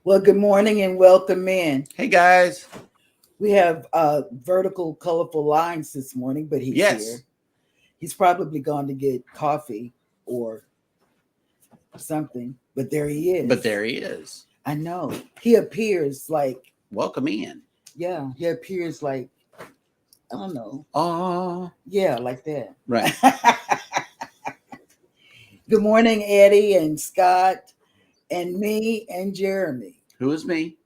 Well, good morning and welcome in. Hey guys. We have vertical, colorful lines this morning, but he's here. He's probably gone to get coffee or something, but there he is. I know. He appears like welcome in. Yeah, he appears like I don't know. Oh, yeah, like that. Right. Good morning, Eddie and Scott and me and Jeremy. Who is me?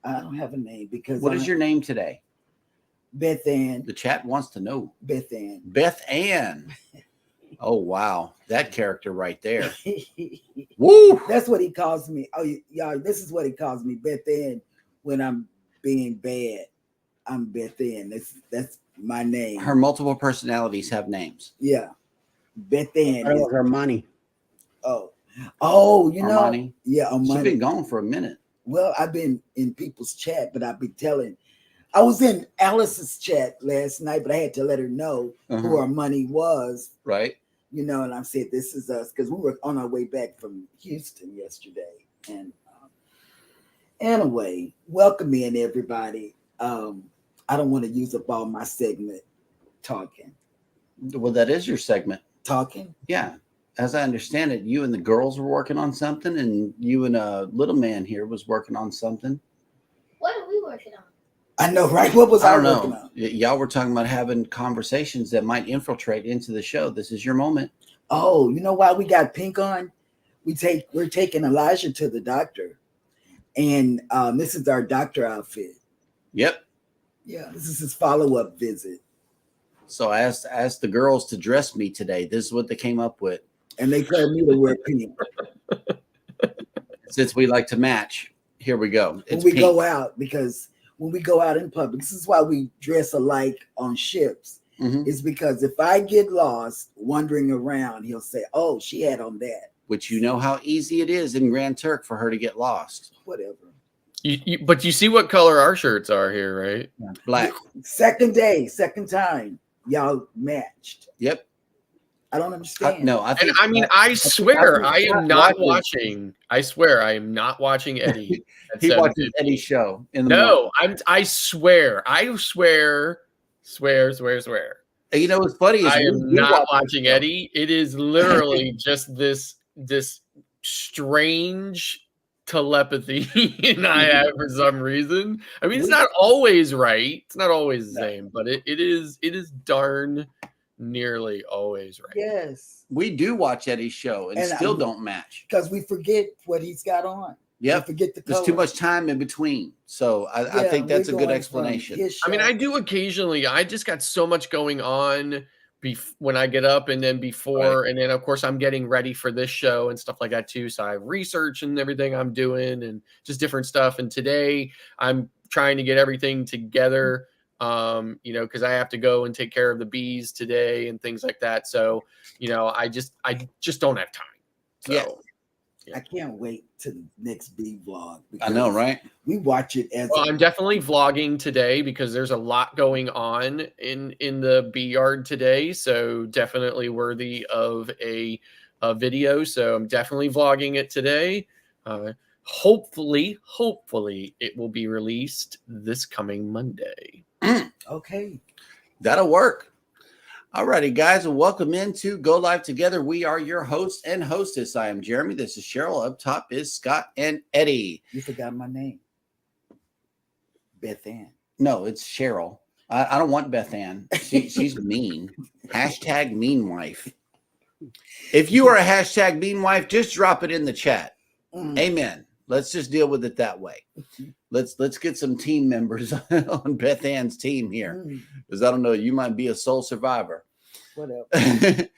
I don't have a name because What is your name today? Beth Ann. The chat wants to know. Beth Ann. Beth Ann. Oh wow, that character right there. Woo! That's what he calls me. Oh, y'all, this is what he calls me, Beth Ann. When I'm being bad, I'm Beth Ann. That's my name. Her multiple personalities have names. Yeah, Beth Ann. Armani. Oh, you know. Armani. Yeah, Armani. She's been gone for a minute. Well, I've been in people's chat, but I've been telling. I was in Alice's chat last night, but I had to let her know who Armani was. Right. You know, and I said, this is us, because we were on our way back from Houston yesterday. And anyway, welcome in, everybody. I don't want to use up all my segment talking. Well, that is your segment. Talking? Yeah. As I understand it, you and the girls were working on something, and you and a little man here was working on something. What are we working on? I know, right? What was I working on? Y'all were talking about having conversations that might infiltrate into the show. This is your moment. Oh, you know why we got pink on? We're taking Elijah to the doctor, and this is our doctor outfit. Yep. Yeah, this is his follow-up visit. So I asked the girls to dress me today. This is what they came up with, and they told me to wear pink. Since we like to match, here we go. When we go out, because when we go out in public, this is why we dress alike on ships. Is because if I get lost wandering around, he'll say, "Oh, she had on that." Which you know how easy it is in Grand Turk for her to get lost. Whatever. But you see what color our shirts are here, right? Yeah, black. Second time, y'all matched. Yep. I don't understand. No, I swear I am not watching. I swear I am not watching Eddie. He watches Eddie's show in the morning. I swear. Swear. And you know what's funny is I am not watching Eddie. It is literally just this strange telepathy and I have for some reason. I mean, it's not always right. It's not always the same, but it is darn nearly always right. Yes. We do watch Eddie's show and still don't match. Because we forget what he's got on. Yeah. Forget the color. There's too much time in between. So I think that's a good explanation. I mean, I do occasionally. I just got so much going on when I get up and then before. Right. And then, of course, I'm getting ready for this show and stuff like that, too. So I have research and everything I'm doing and just different stuff. And today I'm trying to get everything together, because I have to go and take care of the bees today and things like that. So, I just don't have time. So. Yeah. I can't wait to the next bee vlog. I know, right? We watch it as I'm definitely vlogging today because there's a lot going on in the bee yard today. So definitely worthy of a video. So I'm definitely vlogging it today. Hopefully it will be released this coming Monday. Okay. That'll work. All righty, guys, and welcome into Go Live Together. We are your host and hostess. I am Jeremy. This is Cheryl. Up top is Scott and Eddie. You forgot my name. Beth Ann. No, it's Cheryl. I don't want Beth Ann. She's mean. Hashtag mean wife. If you are a hashtag mean wife, just drop it in the chat. Amen. Let's just deal with it that way. Let's get some team members on Beth Ann's team here. Because I don't know, you might be a sole survivor. Whatever.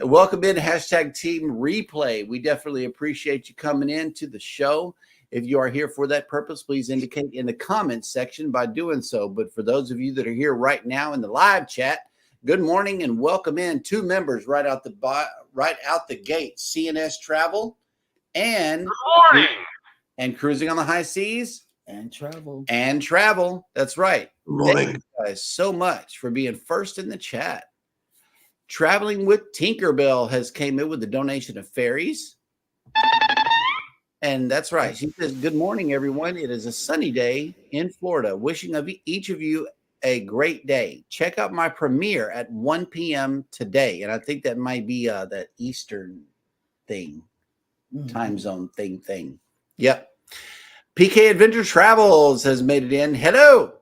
Welcome in hashtag team replay. We definitely appreciate you coming in to the show. If you are here for that purpose, please indicate in the comments section by doing so. But for those of you that are here right now in the live chat, good morning and welcome in. 2 members right out the gate. CNS Travel and Cruising on the High Seas and Travel. That's right. Good morning. Thank you guys so much for being first in the chat. Traveling with Tinkerbell has came in with a donation of fairies. And that's right. She says, good morning, everyone. It is a sunny day in Florida. Wishing of each of you a great day. Check out my premiere at 1 p.m. today. And I think that might be that Eastern thing, time zone thing. Yep. PK Adventure Travels has made it in. Hello.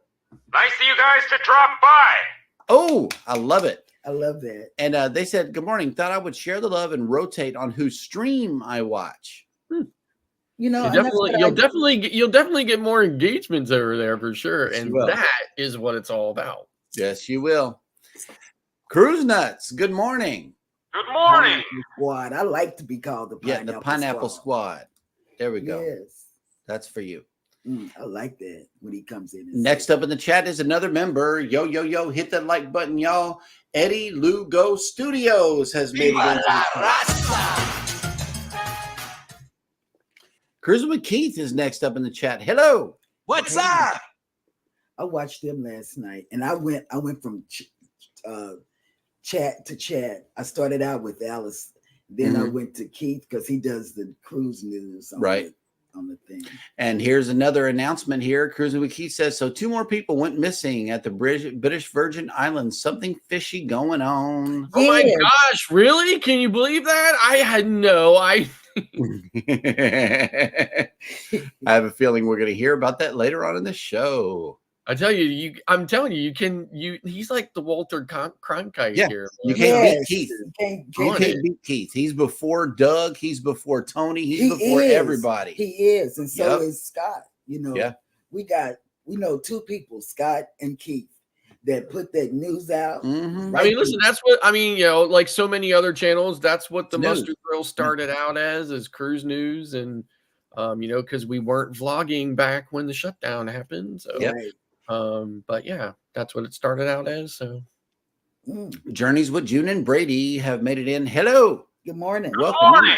Nice of you guys to drop by. Oh, I love it. I love that. And they said, good morning. Thought I would share the love and rotate on whose stream I watch. You know, you'll definitely get more engagements over there for sure. Yes, And that is what it's all about. Yes, you will. Cruise Nuts, good morning. Good morning. Squad. I like to be called the Pineapple, the Pineapple Squad. There we go. Yes. That's for you. I like that when he comes in. Next up in the chat is another member. Yo, hit that like button, y'all. Eddie Lugo Studios has made it. Cruising with Keith is next up in the chat. Hello. What's up? I watched them last night, and I went from chat to chat. I started out with Alice, then I went to Keith because he does the cruise news on the thing. And here's another announcement here. Cruising with Keith says, so 2 more people went missing at the British Virgin Islands. Something fishy going on. Oh my gosh, really? Can you believe that? I had no idea. I have a feeling we're going to hear about that later on in the show. I'm telling you, he's like the Walter Cronkite here. You can't beat Keith. You can't beat Keith. He's before Doug. He's before Tony. He's before everybody. He is. And so is Scott. You know, we know 2 people, Scott and Keith, that put that news out. I mean, listen, that's what like so many other channels, that's what the Mustard Grill started out as cruise news. And because we weren't vlogging back when the shutdown happened. So but yeah, that's what it started out as. So Journeys with June and Brady have made it in. Hello. Good morning. Welcome.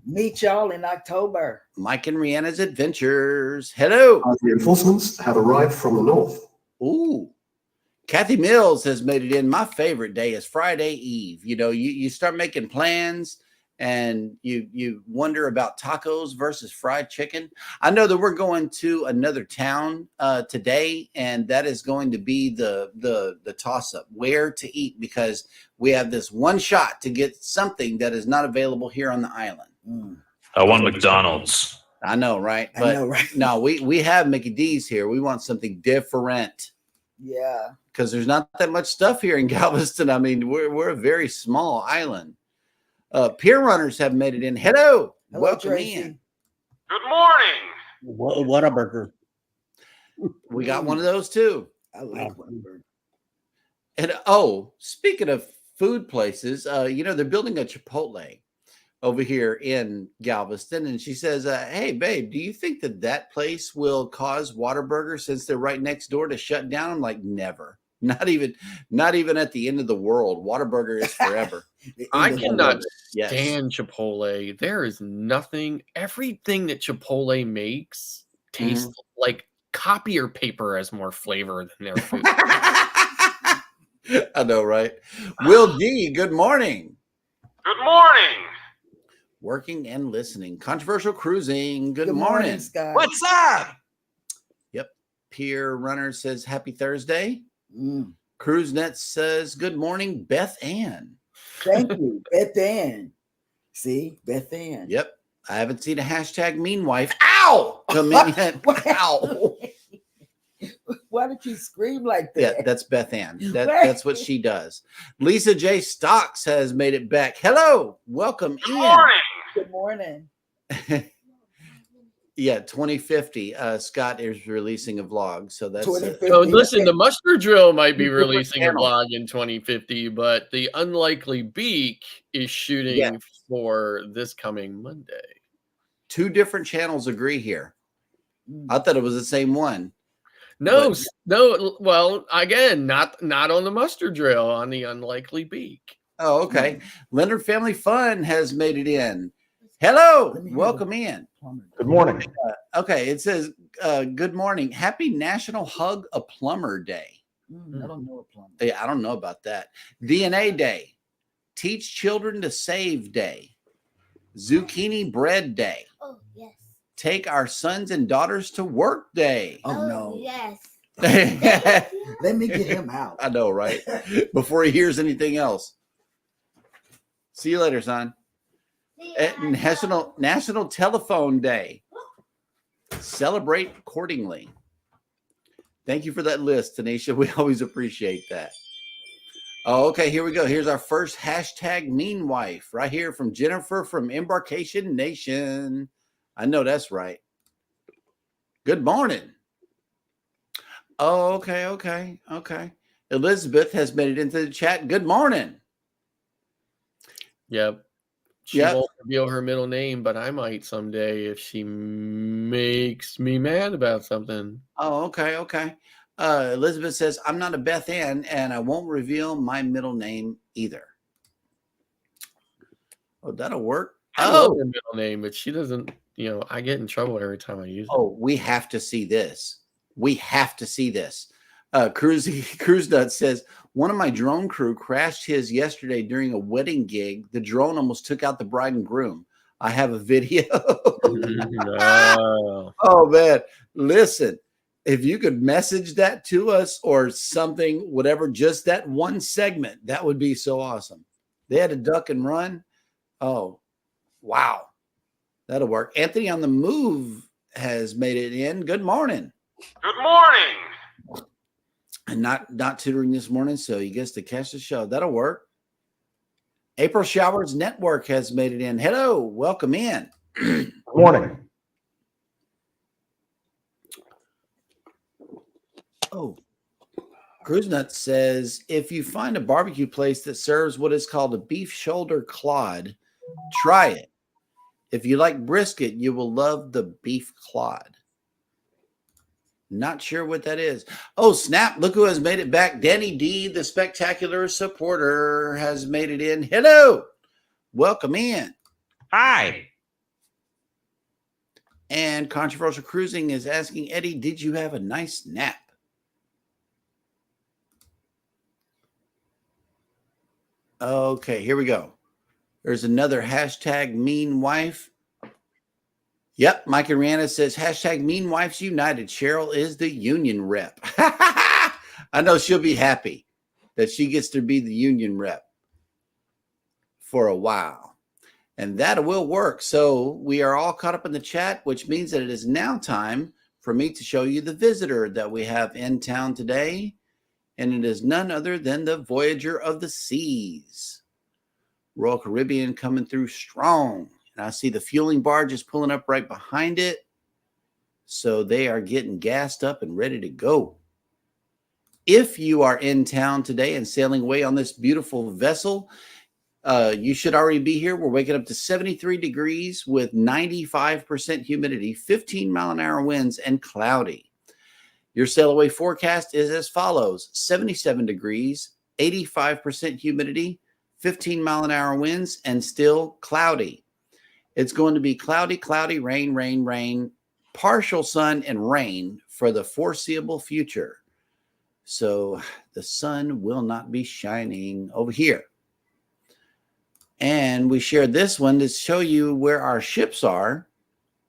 Meet y'all in October. Mike and Rihanna's Adventures. Hello. Reinforcements have arrived from the north. Ooh. Kathy Mills has made it in. My favorite day is Friday Eve. You know, you start making plans and you wonder about tacos versus fried chicken. I know that we're going to another town today, and that is going to be the toss-up, where to eat, because we have this one shot to get something that is not available here on the island. I want McDonald's. I know, right? I know, right? No, we have Mickey D's here. We want something different. Yeah. Because there's not that much stuff here in Galveston. I mean, we're a very small island. Pier runners have made it in. Hello. Welcome Tracy. in. Good morning. What a burger. We got one of those too. I like Whataburger. And speaking of food places, they're building a Chipotle over here in Galveston. And she says, hey, babe, do you think that place will cause Whataburger, since they're right next door, to shut down? I'm like, never. Not even at the end of the world. Whataburger is forever. I cannot stand Chipotle. There is nothing. Everything that Chipotle makes tastes like copier paper has more flavor than their food. I know, right? Will D, good morning. Good morning. Working and listening. Controversial Cruising. Good morning, morning. Scott. What's up? Yep. Pier Runner says happy Thursday. CruiseNet says good morning, Beth Ann. Thank you, Beth Ann. See, Beth Ann. Yep. I haven't seen a hashtag mean wife. Ow! Come in yet. Ow! Why did you scream like that? Yeah, that's Beth Ann. That's what she does. Lisa J. Stocks has made it back. Hello. Welcome Good in. morning. Good morning. Yeah, 2050. Scott is releasing a vlog. So that's 2050. So listen, the Mustard Drill might be releasing a channel. vlog in 2050, but the Unlikely Beak is shooting for this coming Monday. 2 different channels agree here. I thought it was the same one. No. Well, again, not on the Mustard Drill, on the Unlikely Beak. Oh, okay. Leonard Family Fun has made it in. Hello. Welcome in. Good morning. Okay. It says, good morning. Happy National Hug a Plumber Day. I don't know a plumber. Yeah, I don't know about that. DNA Day. Teach Children to Save Day. Zucchini Bread Day. Oh, yes. Take Our Sons and Daughters to Work Day. Oh, no. Yes. Let me get him out. I know, right? Before he hears anything else. See you later, son. National Telephone Day. Celebrate accordingly. Thank you for that list, Tanisha. We always appreciate that. Oh, okay, here we go. Here's our first hashtag mean wife right here from Jennifer from Embarkation Nation. I know that's right. Good morning. Oh, okay. Elizabeth has made it into the chat. Good morning. Yep. She won't reveal her middle name, but I might someday if she makes me mad about something. Oh, okay. Elizabeth says, I'm not a Beth Ann, and I won't reveal my middle name either. Oh, that'll work. I love her middle name, but she doesn't, I get in trouble every time I use it. Oh, we have to see this. Cruise Nut says, one of my drone crew crashed his yesterday during a wedding gig. The drone almost took out the bride and groom. I have a video. No. Oh, man. Listen, if you could message that to us or something, whatever, just that one segment, that would be so awesome. They had to duck and run. Oh, wow. That'll work. Anthony on the Move has made it in. Good morning. Good morning. And not tutoring this morning, so he gets to catch the show. That'll work. April Showers Network has made it in. Hello, welcome in. Good morning. Oh, Cruise Nut says, if you find a barbecue place that serves what is called a beef shoulder clod, try it. If you like brisket, you will love the beef clod. Not sure what that is. Oh, snap. Look who has made it back. Danny D, the spectacular supporter, has made it in. Hello. Welcome in. Hi. And Controversial Cruising is asking, Eddie, did you have a nice nap? Okay, here we go. There's another hashtag mean wife. Yep, Mike and Rihanna says, hashtag mean wives united. Cheryl is the union rep. I know she'll be happy that she gets to be the union rep for a while. And that will work. So we are all caught up in the chat, which means that it is now time for me to show you the visitor that we have in town today. And it is none other than the Voyager of the Seas. Royal Caribbean coming through strong. And I see the fueling barge is pulling up right behind it. So they are getting gassed up and ready to go. If you are in town today and sailing away on this beautiful vessel, you should already be here. We're waking up to 73 degrees with 95% humidity, 15-mile-an-hour winds, and cloudy. Your sail away forecast is as follows: 77 degrees, 85% humidity, 15-mile-an-hour winds, and still cloudy. It's going to be cloudy, rain, partial sun and rain for the foreseeable future. So the sun will not be shining over here. And we shared this one to show you where our ships are.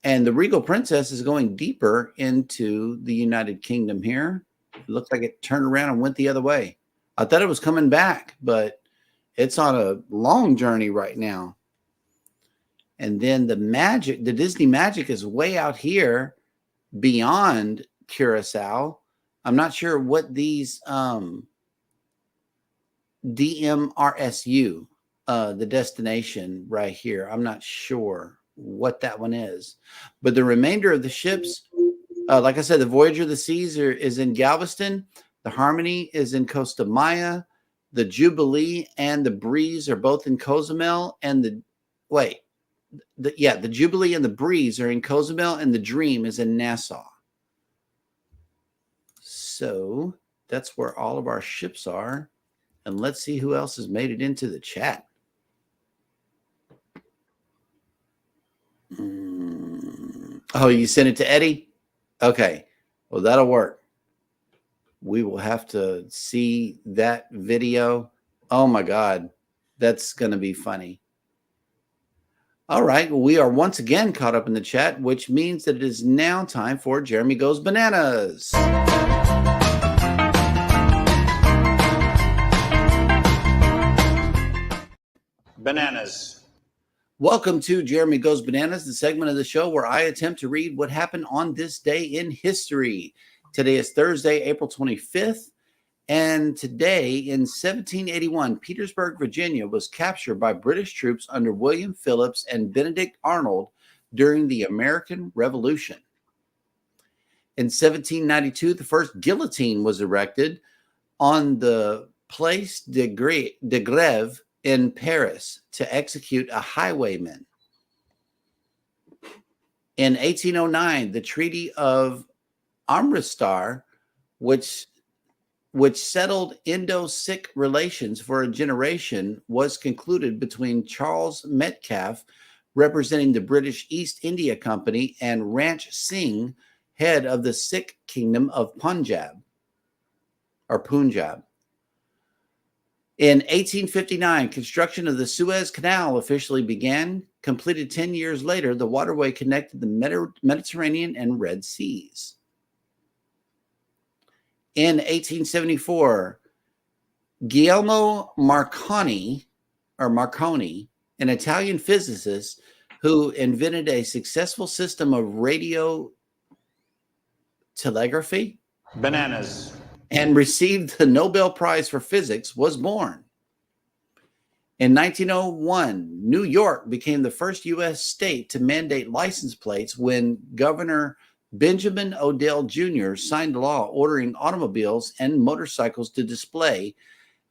And the Regal Princess is going deeper into the United Kingdom here. It looks like it turned around and went the other way. I thought it was coming back, but it's on a long journey right now. And then the Disney Magic is way out here beyond Curacao. I'm not sure what these DMRSU, the destination right here. I'm not sure what that one is. But the remainder of the ships, like I said, the Voyager of the Seas is in Galveston. The Harmony is in Costa Maya. The Jubilee and the Breeze are both in Cozumel. And the Jubilee and the Breeze are in Cozumel, and the Dream is in Nassau. So that's where all of our ships are. And let's see who else has made it into the chat. Oh, you sent it to Eddie? Okay. Well, that'll work. We will have to see that video. Oh, my God. That's going to be funny. All right. Well, we are once again caught up in the chat, which means that it is now time for Jeremy Goes Bananas. Bananas. Welcome to Jeremy Goes Bananas, the segment of the show where I attempt to read what happened on this day in history. Today is Thursday, April 25th. And today in 1781, Petersburg, Virginia was captured by British troops under William Phillips and Benedict Arnold during the American Revolution. In 1792, the first guillotine was erected on the Place de Grève in Paris to execute a highwayman. In 1809, the Treaty of Amritsar, which settled Indo-Sikh relations for a generation, was concluded between Charles Metcalfe, representing the British East India Company, and Ranch Singh, head of the Sikh kingdom of Punjab. In 1859, construction of the Suez Canal officially began. Completed 10 years later, the waterway connected the Mediterranean and Red Seas. In 1874, Guglielmo Marconi, an Italian physicist who invented a successful system of radio telegraphy, Bananas. and received the Nobel Prize for Physics, was born. In 1901, New York became the first U.S. state to mandate license plates when Governor Benjamin Odell Jr. signed a law ordering automobiles and motorcycles to display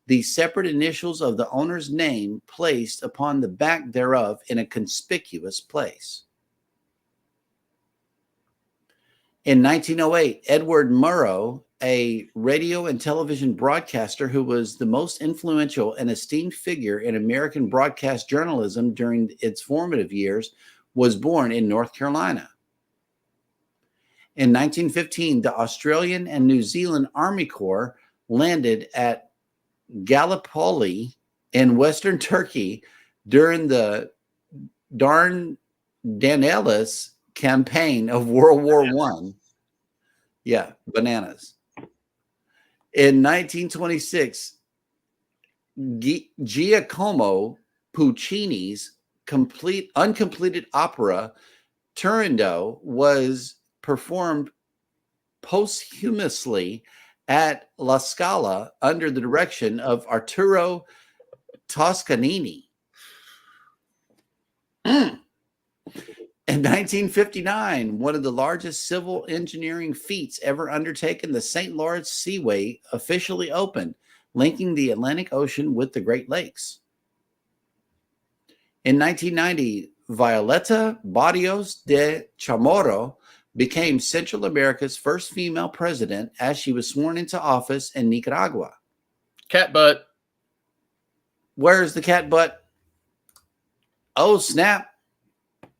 the separate initials of the owner's name placed upon the back thereof in a conspicuous place. In 1908, Edward Murrow, a radio and television broadcaster who was the most influential and esteemed figure in American broadcast journalism during its formative years, was born in North Carolina. In 1915, the Australian and New Zealand Army Corps landed at Gallipoli in western Turkey during the Dardanelles campaign of World War I. Yeah, bananas. In 1926, Giacomo Puccini's uncompleted opera Turandot was performed posthumously at La Scala under the direction of Arturo Toscanini. In 1959, one of the largest civil engineering feats ever undertaken, the St. Lawrence Seaway officially opened, linking the Atlantic Ocean with the Great Lakes. In 1990, Violeta Barrios de Chamorro became Central America's first female president as she was sworn into office in Nicaragua. Cat butt. Where's the cat butt? Oh, snap.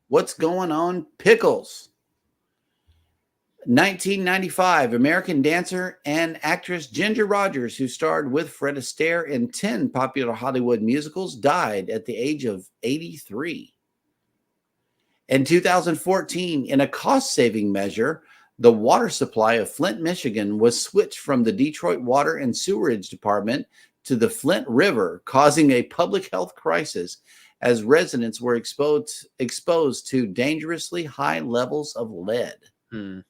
What's going on, pickles? 1995, American dancer and actress Ginger Rogers, who starred with Fred Astaire in 10 popular Hollywood musicals, died at the age of 83. In 2014, in a cost-saving measure, the water supply of Flint, Michigan was switched from the Detroit Water and Sewerage Department to the Flint River, causing a public health crisis as residents were exposed to dangerously high levels of lead. In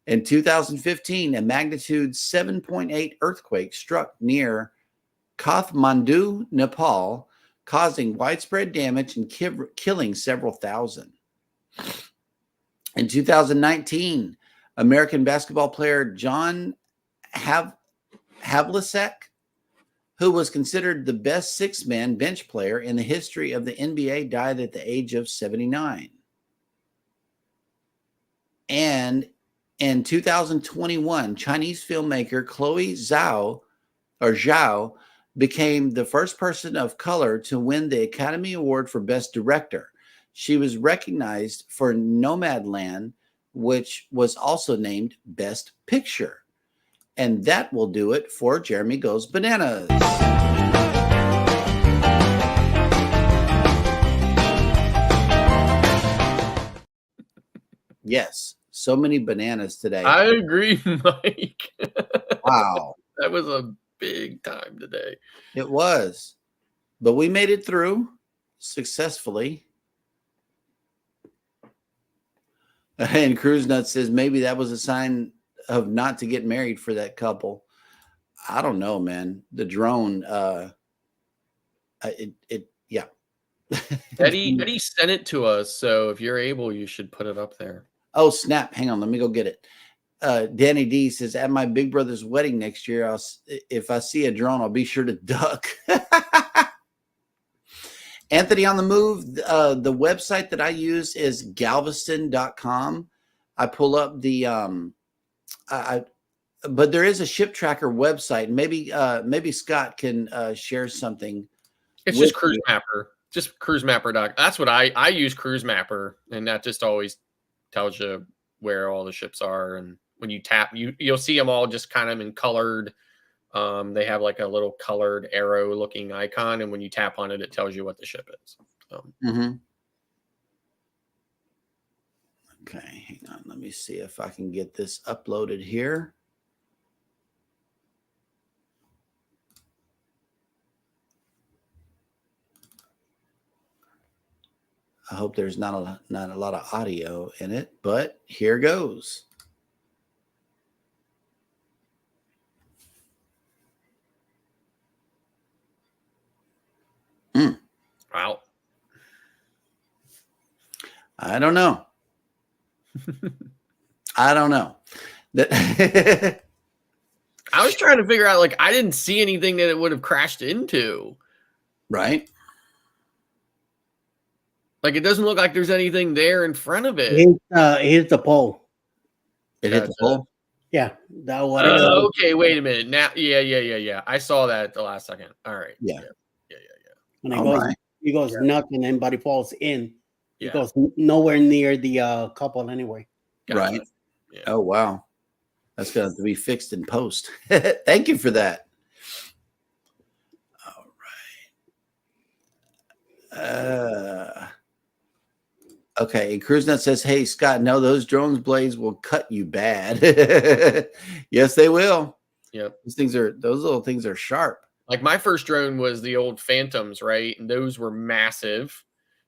2015, a magnitude 7.8 earthquake struck near Kathmandu, Nepal, causing widespread damage and killing several thousand. In 2019, American basketball player John Havlicek, who was considered the best six-man bench player in the history of the NBA, died at the age of 79. And in 2021, Chinese filmmaker Chloe Zhao became the first person of color to win the Academy Award for Best Director. She was recognized for Nomadland, which was also named Best Picture. And that will do it for Jeremy Goes Bananas. Yes. So many bananas today. I agree, Mike. Wow. That was a big time today. It was. But we made it through successfully. And Cruise Nut says maybe that was a sign of not to get married for that couple. I don't know, man. The drone, yeah. Eddie sent it to us, so if you're able, you should put it up there. Oh, snap. Hang on. Let me go get it. Danny D says, at my big brother's wedding next year, if I see a drone, I'll be sure to duck. Anthony on the Move, the website that I use is galveston.com. I pull up the but there is a ship tracker website. Maybe Scott can share something. It's just Cruise Mapper. Just Cruise Mapper. That's what I use, Cruise Mapper, and that just always tells you where all the ships are. And when you tap, you'll see them all just kind of in colored. They have like a little colored arrow looking icon, and when you tap on it, it tells you what the ship is. Okay, hang on. Let me see if I can get this uploaded here. I hope there's not a lot of audio in it, but here goes. Wow. I don't know. I don't know. I was trying to figure out, like, I didn't see anything that it would have crashed into. Right. Like, it doesn't look like there's anything there in front of it. Here's the pole. It hit the pole? Yeah. That one. Okay, wait a minute. Now, yeah. I saw that at the last second. All right. Yeah. And it goes nothing, and but it falls in. Yeah. It goes nowhere near the couple anyway. Gotcha. Right. Yeah. Oh, wow. That's going to have to be fixed in post. Thank you for that. All right. Okay. And CruiseNet says, hey, Scott, no, those drones blades will cut you bad. Yes, they will. Yep. Those little things are sharp. Like, my first drone was the old Phantoms, right? And those were massive.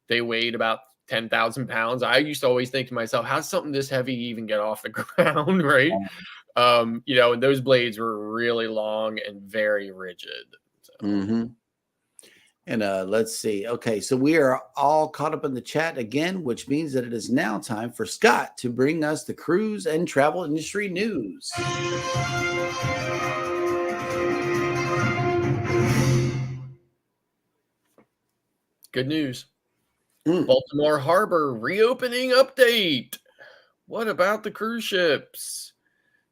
They weighed about 10,000 pounds. I used to always think to myself, how's something this heavy even get off the ground, right? And those blades were really long and very rigid. So. And let's see. Okay, so we are all caught up in the chat again, which means that it is now time for Scott to bring us the cruise and travel industry news. Good news. Baltimore Harbor reopening update. What about the cruise ships?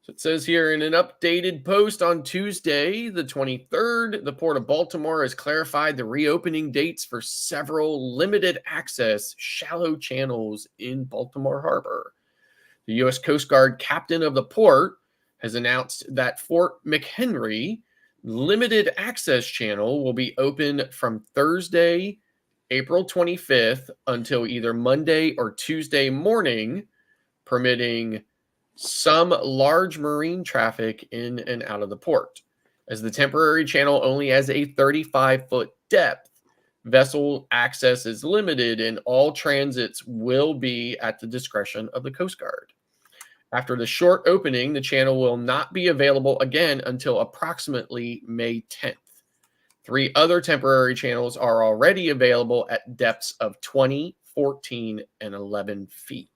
So it says here in an updated post on Tuesday, the 23rd, the Port of Baltimore has clarified the reopening dates for several limited access shallow channels in Baltimore Harbor. The U.S. Coast Guard captain of the port has announced that Fort McHenry limited access channel will be open from Thursday, April 25th until either Monday or Tuesday morning, permitting some large marine traffic in and out of the port. As the temporary channel only has a 35-foot depth, vessel access is limited and all transits will be at the discretion of the Coast Guard. After the short opening, the channel will not be available again until approximately May 10th. 3 other temporary channels are already available at depths of 20, 14, and 11 feet.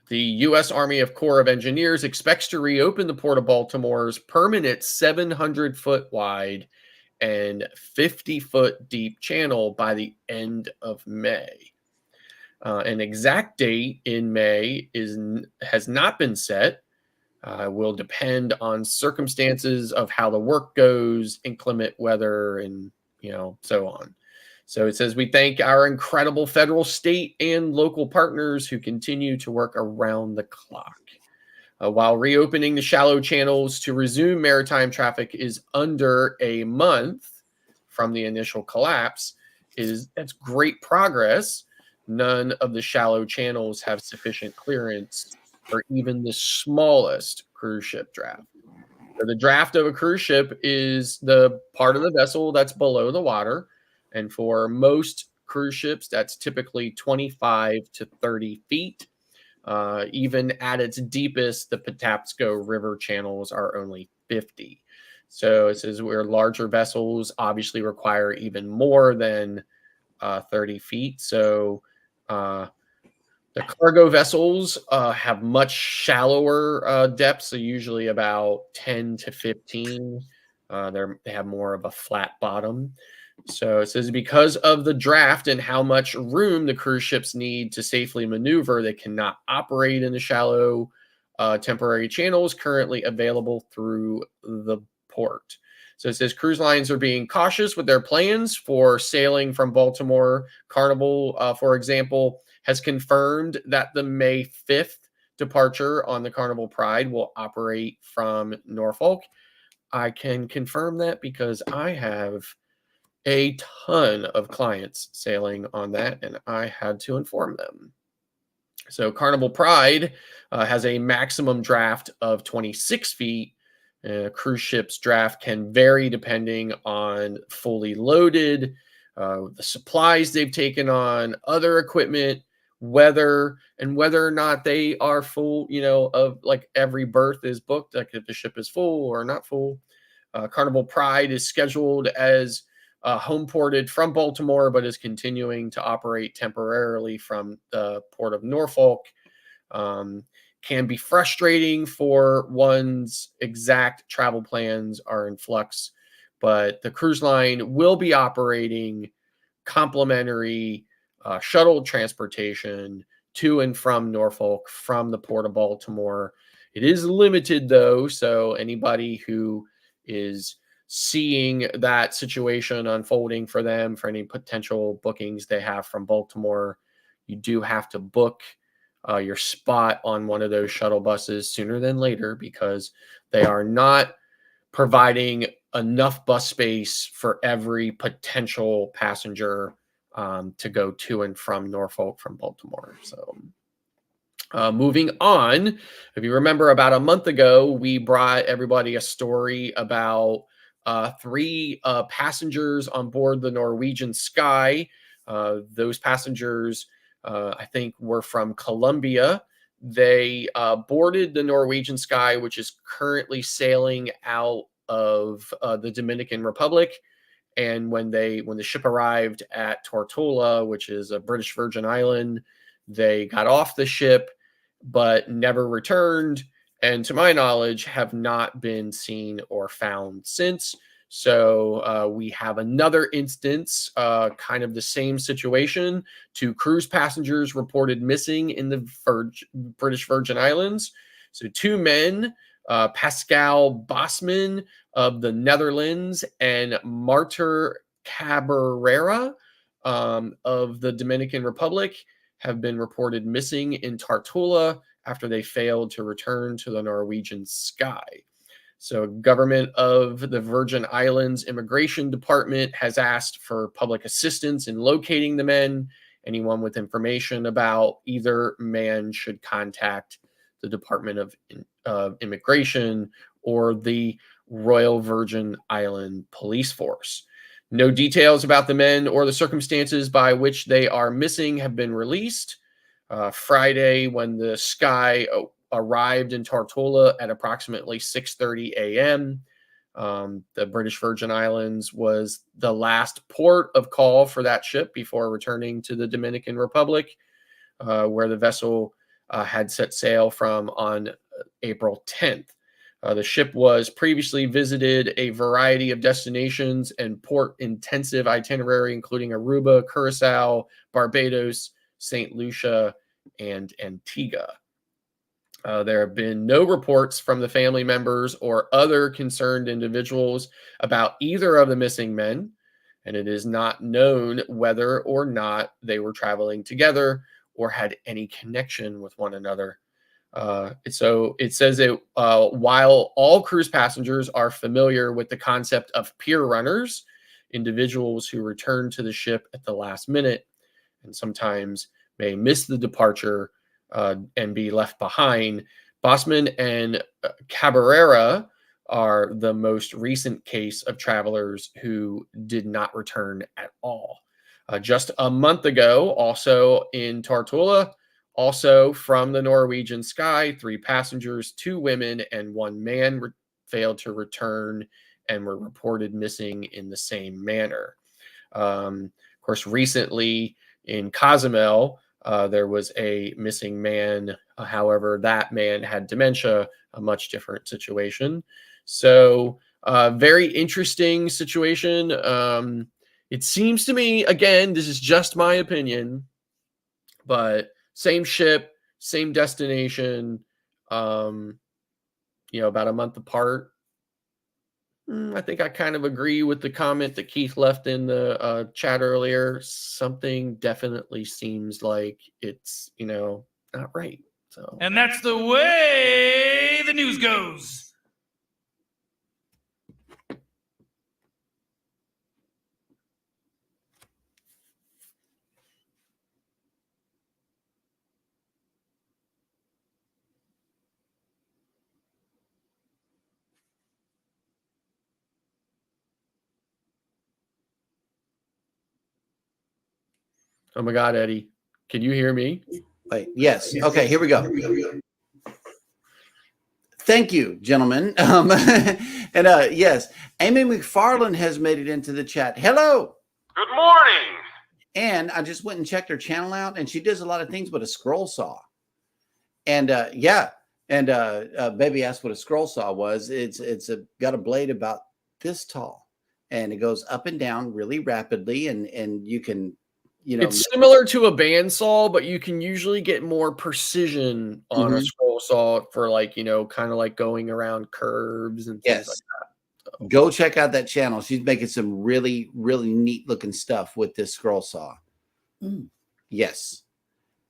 The U.S. Army Corps of Engineers expects to reopen the Port of Baltimore's permanent 700-foot wide and 50-foot deep channel by the end of May. An exact date in May has not been set. Will depend on circumstances of how the work goes, inclement weather, and so on. So it says, we thank our incredible federal, state, and local partners who continue to work around the clock. While reopening the shallow channels to resume maritime traffic is under a month from the initial collapse, that's great progress. none of the shallow channels have sufficient clearance for even the smallest cruise ship draft. So the draft of a cruise ship is the part of the vessel that's below the water. And for most cruise ships, that's typically 25 to 30 feet. Even at its deepest, the Patapsco River channels are only 50. So it says where larger vessels obviously require even more than 30 feet. So the cargo vessels have much shallower depths, so usually about 10 to 15. They have more of a flat bottom. So it says because of the draft and how much room the cruise ships need to safely maneuver, they cannot operate in the shallow temporary channels currently available through the port. So it says cruise lines are being cautious with their plans for sailing from Baltimore. Carnival, for example, has confirmed that the May 5th departure on the Carnival Pride will operate from Norfolk. I can confirm that because I have a ton of clients sailing on that, and I had to inform them. So Pride has a maximum draft of 26 feet. Cruise ships draft can vary depending on fully loaded, the supplies they've taken on, other equipment, weather, and whether or not they are full, of like every berth is booked, like if the ship is full or not full. Carnival Pride is scheduled as home ported from Baltimore, but is continuing to operate temporarily from the port of Norfolk. Can be frustrating for one's exact travel plans are in flux, but the cruise line will be operating complimentary shuttle transportation to and from Norfolk from the port of Baltimore. It is limited though, so anybody who is seeing that situation unfolding for them, for any potential bookings they have from Baltimore, you do have to book your spot on one of those shuttle buses sooner than later, because they are not providing enough bus space for every potential passenger to go to and from Norfolk from Baltimore. So moving on, if you remember about a month ago, we brought everybody a story about 3 passengers on board the Norwegian Sky. Those passengers, I think, were from Colombia. They boarded the Norwegian Sky, which is currently sailing out of the Dominican Republic. And when the ship arrived at Tortola, which is a British Virgin Island, they got off the ship but never returned, and to my knowledge have not been seen or found since. So we have another instance, kind of the same situation. 2 cruise passengers reported missing in the British Virgin Islands. So 2 men, Pascal Bosman of the Netherlands and Marter Cabrera of the Dominican Republic, have been reported missing in Tortola after they failed to return to the Norwegian Sky. So government of the Virgin Islands Immigration Department has asked for public assistance in locating the men. Anyone with information about either man should contact the Department of Immigration or the Royal Virgin Island Police Force. No details about the men or the circumstances by which they are missing have been released. Friday, when the Sky arrived in Tortola at approximately 6:30 a.m., the British Virgin Islands was the last port of call for that ship before returning to the Dominican Republic, where the vessel had set sail from on April 10th. The ship was previously visited a variety of destinations and port-intensive itinerary, including Aruba, Curacao, Barbados, St. Lucia, and Antigua. There have been no reports from the family members or other concerned individuals about either of the missing men, and it is not known whether or not they were traveling together or had any connection with one another. So it says that while all cruise passengers are familiar with the concept of pier runners, individuals who return to the ship at the last minute and sometimes may miss the departure and be left behind. Bosman and Cabrera are the most recent case of travelers who did not return at all. Just a month ago, also in Tartula, also from the Norwegian Sky, 3 passengers, 2 women, and 1 man failed to return and were reported missing in the same manner. Of course, recently in Cozumel, there was a missing man. However, that man had dementia, a much different situation. So, very interesting situation. It seems to me, again, this is just my opinion, but same ship, same destination, about a month apart. I think I kind of agree with the comment that Keith left in the chat earlier. Something definitely seems like it's, not right. So, and that's the way the news goes. oh my God, Eddie, can you hear me? Wait, yes. Okay, here we go. Thank you, gentlemen. And yes, Amy McFarland has made it into the chat. Hello. Good morning. And I just went and checked her channel out, and she does a lot of things with a scroll saw. And Baby asked what a scroll saw was. It's got a blade about this tall, and it goes up and down really rapidly, and you can, it's similar to a bandsaw, but you can usually get more precision on a scroll saw for kind of like going around curves and things like that. So. Go check out that channel. She's making some really, really neat looking stuff with this scroll saw. Yes.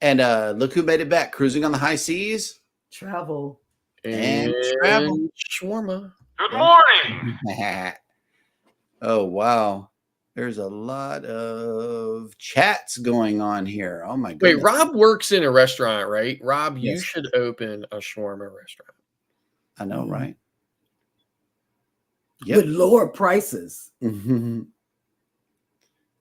And look who made it back, cruising on the high seas. Travel. And travel. Shawarma. Good morning. Oh, wow. There's a lot of chats going on here. Oh, my goodness. Wait, Rob works in a restaurant, right? Rob, Yes. You should open a shawarma restaurant. I know, right? With lower prices. And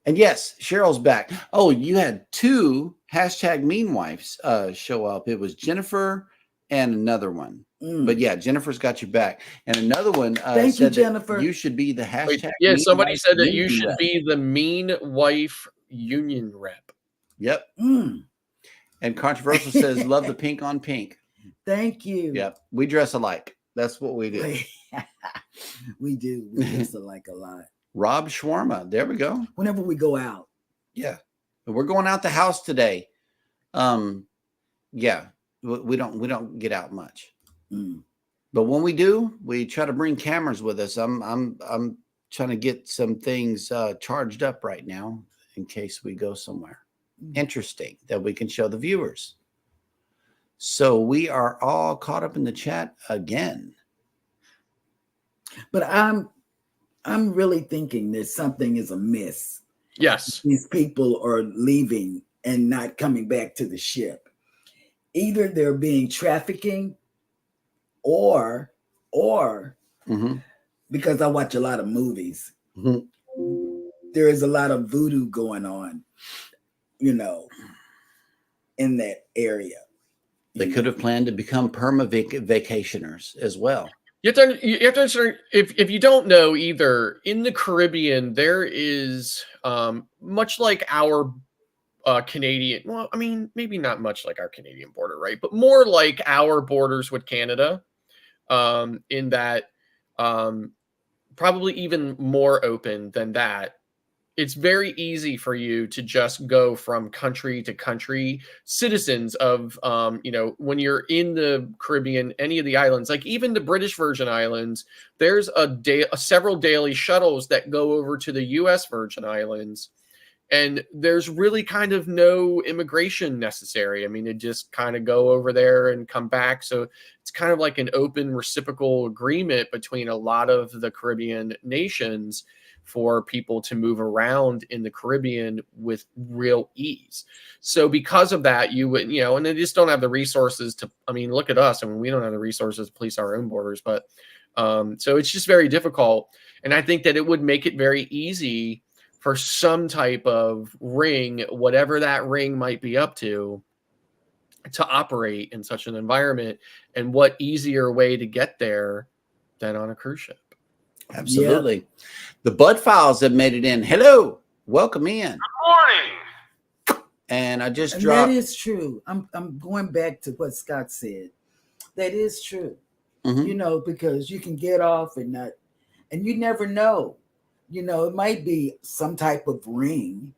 yes, Cheryl's back. Oh, you had 2 #meanwifes show up. It was Jennifer and another one. But yeah, Jennifer's got you back. And another one Thank you, Jennifer. You should be the hashtag. Yeah, somebody said that you union should rep. be the mean wife union rep. Yep. And Controversial says, love the pink on pink. Thank you. Yep. We dress alike. That's what we do. We do. We dress alike a lot. Rob Shawarma. There we go. Whenever we go out. Yeah. We're going out the house today. Yeah. We don't get out much. But when we do, we try to bring cameras with us. I'm trying to get some things charged up right now in case we go somewhere interesting that we can show the viewers. So we are all caught up in the chat again. But I'm really thinking that something is amiss. Yes. These people are leaving and not coming back to the ship. Either they're being trafficking or because I watch a lot of movies, there is a lot of voodoo going on, in that area. They could have planned to become vacationers as well. You have to understand, if you don't know either, in the Caribbean, there is much like our Canadian, well, I mean, maybe not much like our Canadian border, right? But more like our borders with Canada, in that probably even more open than that. It's very easy for you to just go from country to country. Citizens of, when you're in the Caribbean, any of the islands, like even the British Virgin Islands, there's several daily shuttles that go over to the U.S. Virgin Islands. And there's really kind of no immigration necessary. I mean, they just kind of go over there and come back. So it's kind of like an open reciprocal agreement between a lot of the Caribbean nations for people to move around in the Caribbean with real ease. So because of that, you would, and they just don't have the resources to, look at us. We don't have the resources to police our own borders, but so it's just very difficult. And I think that it would make it very easy for some type of ring, whatever that ring might be up to operate in such an environment. And what easier way to get there than on a cruise ship? Absolutely. Yep. The Bud Files have made it in. Hello. Welcome in. Good morning. And I just dropped. That is true. I'm going back to what Scott said. That is true. Mm-hmm. Because you can get off and you never know. It might be some type of ring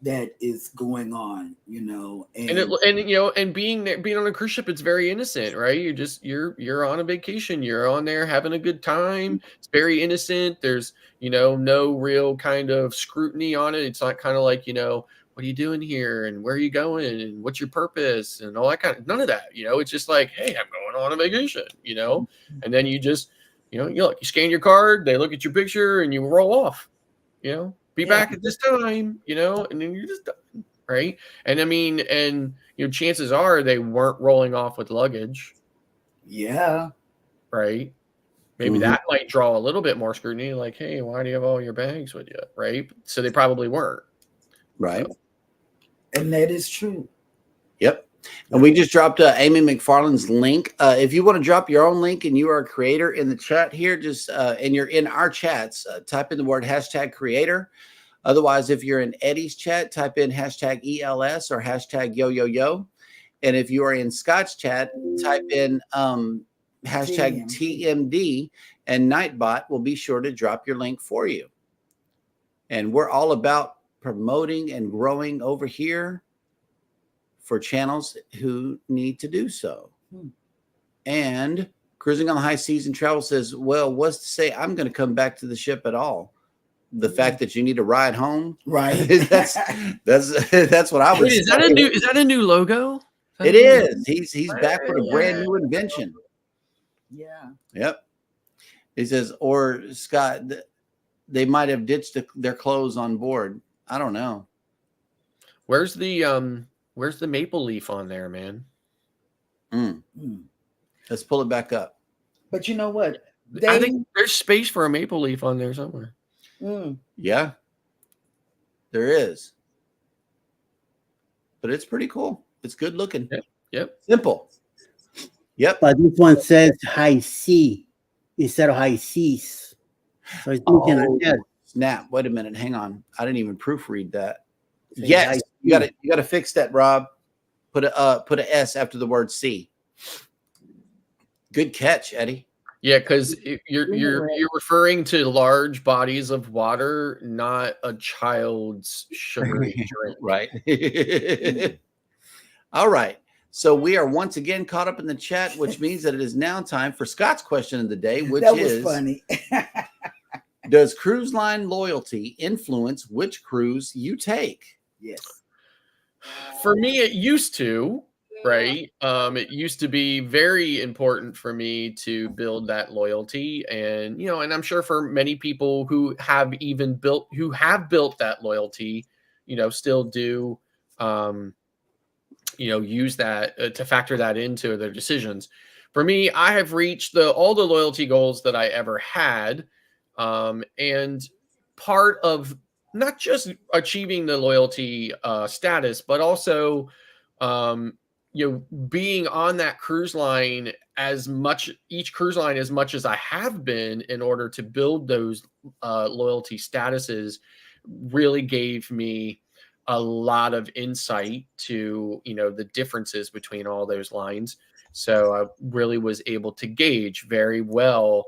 that is going on, and being on a cruise ship, it's very innocent, right? You're on a vacation, you're on there having a good time. It's very innocent. There's, no real kind of scrutiny on it. It's not kind of like, what are you doing here and where are you going and what's your purpose and all that kind of, none of that, it's just like, hey, I'm going on a vacation, and then you just, you scan your card, they look at your picture and you roll off, be back at this time, and then you're just done, right? And chances are they weren't rolling off with luggage. Yeah. Right. Maybe that might draw a little bit more scrutiny, like, hey, why do you have all your bags with you? Right. So they probably weren't. Right. So. And that is true. Yep. And we just dropped Amy McFarland's link. If you want to drop your own link and you are a creator in the chat here, just and you're in our chats, type in the word #creator. Otherwise, if you're in Eddie's chat, type in #ELS or #YoYoYo. And if you are in Scott's chat, type in #TMD, and Nightbot will be sure to drop your link for you. And we're all about promoting and growing over here for channels who need to do so. And Cruising on the High Seas and Travel says, well, what's to say I'm going to come back to the ship at all? The fact that you need a ride home, right? that's what I would. Wait, is that a new logo? It is. He's back with a brand new invention. Yeah. Yep. He says, or Scott, they might have ditched their clothes on board. I don't know. Where's the maple leaf on there, man? Let's pull it back up. But you know what? I think there's space for a maple leaf on there somewhere. Yeah, there is. But it's pretty cool. It's good looking. Yep. Simple. Yep. But this one says high C instead of high seas. So it's looking like that. Snap. Wait a minute. Hang on. I didn't even proofread that. Yes, you got to fix that, Rob. Put a S after the word C. Good catch, Eddie. Yeah, because you're referring to large bodies of water, not a child's sugary drink, right? All right. So we are once again caught up in the chat, which means that it is now time for Scott's question of the day, which is funny. Does cruise line loyalty influence which cruise you take? Yes. For me, it used to, right? It used to be very important for me to build that loyalty. And, and I'm sure for many people who have built that loyalty, still do, use that to factor that into their decisions. For me, I have reached all the loyalty goals that I ever had. And part of not just achieving the loyalty status, but also, being on that cruise line each cruise line as much as I have been in order to build those loyalty statuses really gave me a lot of insight to, the differences between all those lines. So I really was able to gauge very well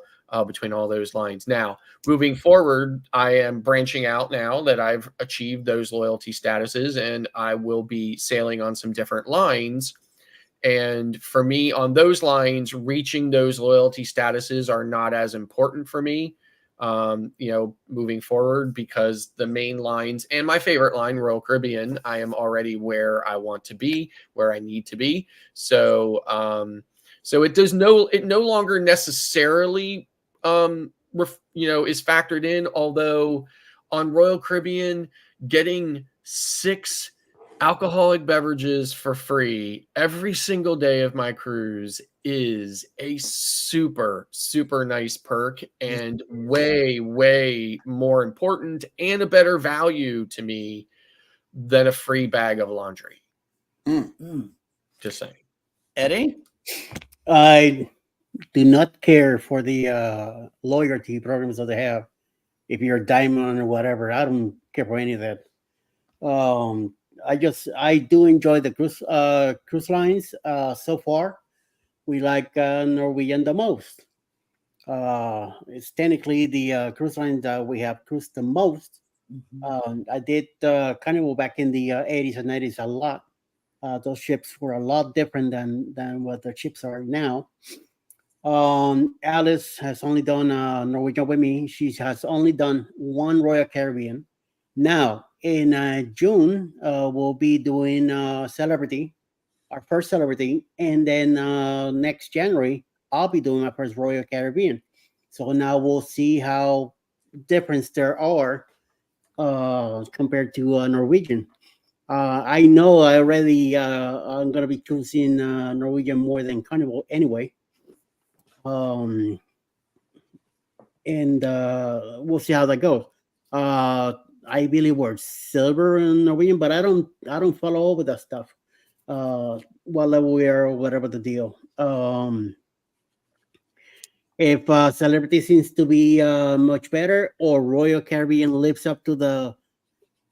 between all those lines. Now, moving forward, I am branching out now that I've achieved those loyalty statuses, and I will be sailing on some different lines. And for me, on those lines, reaching those loyalty statuses are not as important for me, moving forward, because the main lines and my favorite line, Royal Caribbean, I am already where I want to be, where I need to be. So, it no longer necessarily is factored in. Although on Royal Caribbean, getting 6 alcoholic beverages for free every single day of my cruise is a super, super nice perk, and way, way more important and a better value to me than a free bag of laundry. Just saying. Eddie? I do not care for the loyalty programs that they have. If you're a diamond or whatever, I don't care for any of that. I do enjoy the cruise lines so far. We like Norwegian the most. It's technically the cruise line that we have cruised the most. I did Carnival back in the 80s and 90s a lot. Those ships were a lot different than what the ships are now. Alice has only done Norwegian with me. She has only done one Royal Caribbean. Now, in June, we'll be doing Celebrity, our first Celebrity. And then next January, I'll be doing my first Royal Caribbean. So now we'll see how difference there are compared to Norwegian. I know I already I'm going to be choosing Norwegian more than Carnival anyway. And we'll see how that goes. I believe we're silver in Norwegian, but I don't follow over that stuff. What level we are, or whatever the deal. If Celebrity seems to be much better, or Royal Caribbean lives up to the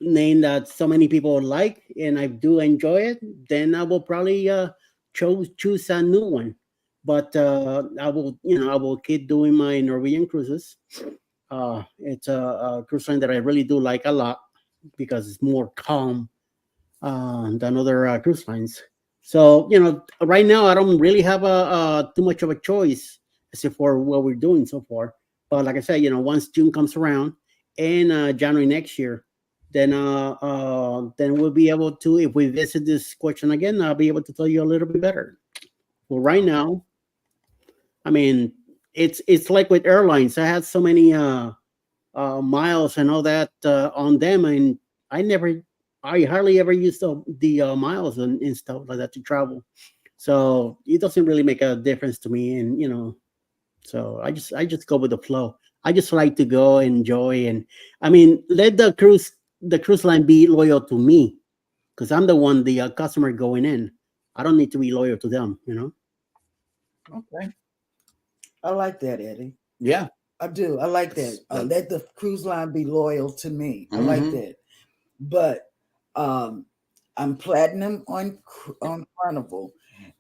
name that so many people like, and I do enjoy it, then I will probably choose a new one. But I will keep doing my Norwegian cruises. It's a cruise line that I really do like a lot because it's more calm than other cruise lines. So right now I don't really have too much of a choice except for what we're doing so far. But like I said, once June comes around and January next year, then we'll be able to, if we visit this question again, I'll be able to tell you a little bit better. Well, right now, I mean, it's like with airlines. I had so many miles and all that on them, and I hardly ever use the miles and stuff like that to travel. So it doesn't really make a difference to me, and so I just go with the flow. I just like to go enjoy, and I mean, let the cruise line be loyal to me, because I'm the one, the customer going in. I don't need to be loyal to them, Okay. I like that, Eddie. Yeah. I do. I like that. Let the cruise line be loyal to me. I like that. But I'm platinum on Carnival,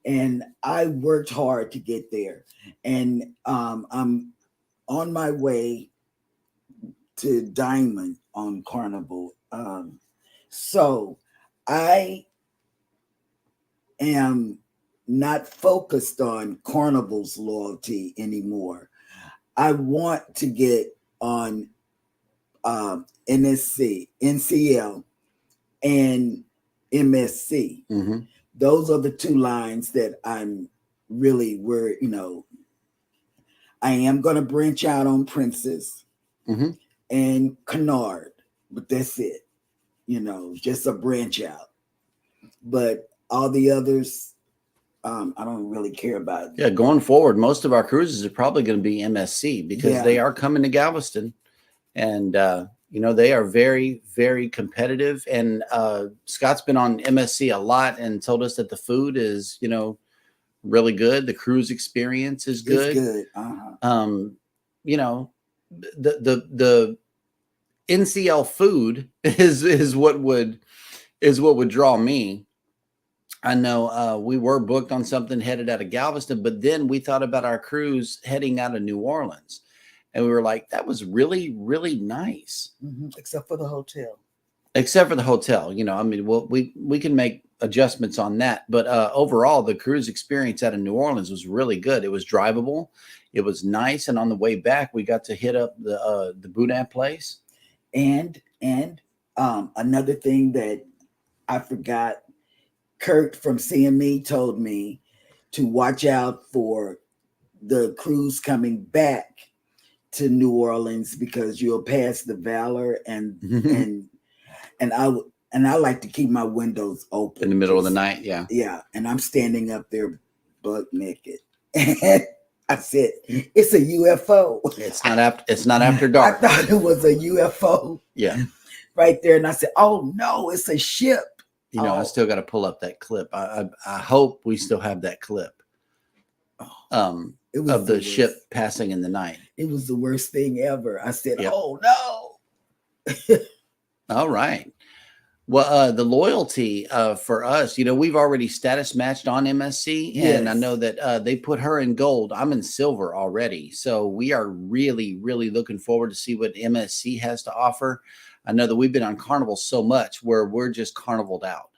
and I worked hard to get there, and I'm on my way to diamond on Carnival. So I am not focused on Carnival's loyalty anymore. I want to get on NSC, NCL, and MSC. Those are the two lines that I'm really where, I am going to branch out on Princess and Canard, but that's it. Just a branch out. But all the others, I don't really care about. Yeah, going forward, most of our cruises are probably going to be MSC because they are coming to Galveston, and they are very, very competitive. And Scott's been on MSC a lot and told us that the food is, really good. The cruise experience is good. It's good. The NCL food is what would draw me. I know we were booked on something headed out of Galveston, but then we thought about our cruise heading out of New Orleans, and we were like, that was really, really nice. Except for the hotel. I mean, we can make adjustments on that, but overall, the cruise experience out of New Orleans was really good. It was drivable, it was nice, and on the way back, we got to hit up the Boudin place. And another thing that I forgot. Kurt from CME told me to watch out for the cruise coming back to New Orleans because you'll pass the Valor and I like to keep my windows open in the middle of the night. Yeah. Yeah. And I'm standing up there buck naked. And I said, it's a UFO. It's not after dark. I thought it was a UFO. Yeah. Right there. And I said, oh no, it's a ship. You know, I still got to pull up that clip. I hope we still have that clip. It was of the ship passing in the night. It was the worst thing ever. I said, Yep. oh no. All right. Well, the loyalty for us, you know, we've already status matched on MSC, and I know that they put her in gold. I'm in silver already. So we are really, really looking forward to see what MSC has to offer. I know that we've been on Carnival so much where we're just carnivaled out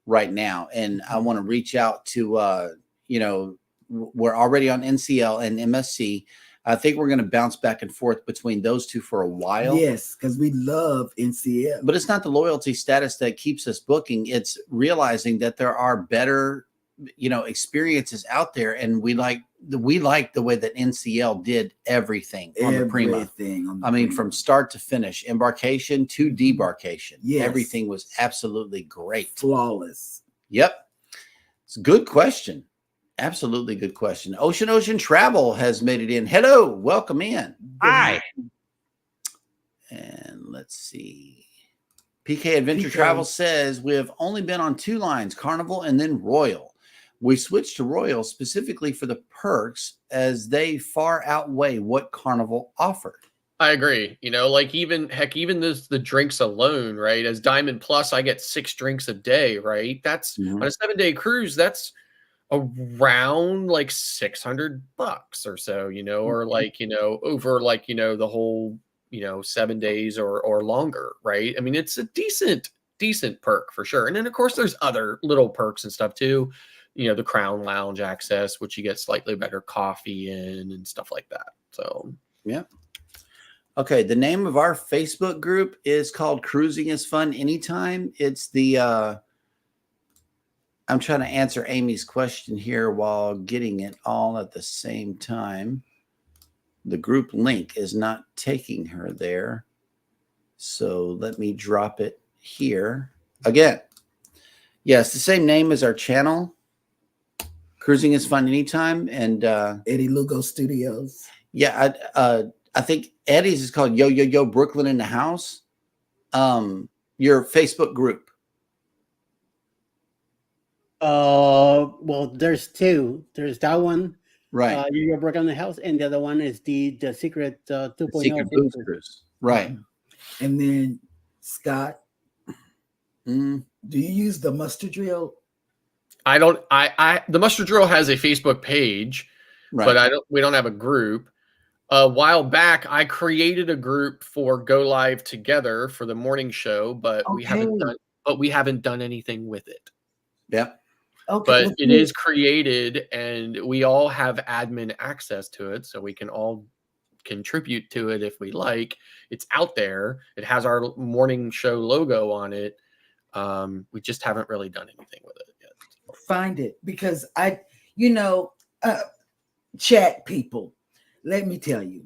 right now. And I want to reach out to, you know, we're already on NCL and MSC. I think we're going to bounce back and forth between those two for a while. Yes, because we love NCL. But it's not the loyalty status that keeps us booking. It's realizing that there are better, you know, experiences out there, and we like the way that NCL did everything on the Prima. I mean, from start to finish, embarkation to debarkation. Yes. Everything was absolutely great. Flawless. Yep. It's a good question. Absolutely good question. Ocean Travel has made it in. Hello, welcome in. Hi. And let's see. PK Adventure Travel says we have only been on 2 lines, Carnival and then Royal. We switched to Royal specifically for the perks as they far outweigh what Carnival offered. I agree. You know, like even the drinks alone, right? As Diamond Plus, I get 6 drinks a day, right? That's on a 7-day cruise. That's around like $600 or so, you know, or like, you know, over like, you know, the whole, you know, 7 days or longer, right? I mean, it's a decent perk for sure. And then of course there's other little perks and stuff too, you know, the Crown Lounge access, which you get slightly better coffee in and stuff like that. So yeah. Okay, the name of our Facebook group is called Cruising is Fun Anytime. It's the I'm trying to answer Amy's question here while getting it all at the same time. The group link is not taking her there. So let me drop it here. Again, yes, the same name as our channel. Cruising is Fun Anytime. And Eddie Lugo Studios. Yeah, I think Eddie's is called Yo Yo Yo Brooklyn in the House. Your Facebook group. Well, there's 2. There's that one, right? You're working on the house, and the other one is the secret 2.0 secret boosters, right? And then Scott, do you use the muster drill? I don't. The muster drill has a Facebook page, right. But we don't have a group. A while back, I created a group for Go Live Together for the morning show, but we haven't done anything with it. Yep. Okay, but it is created and we all have admin access to it, so we can all contribute to it if we like. It's out there. It has our morning show logo on it. We just haven't really done anything with it yet. Find it, because chat people, let me tell you,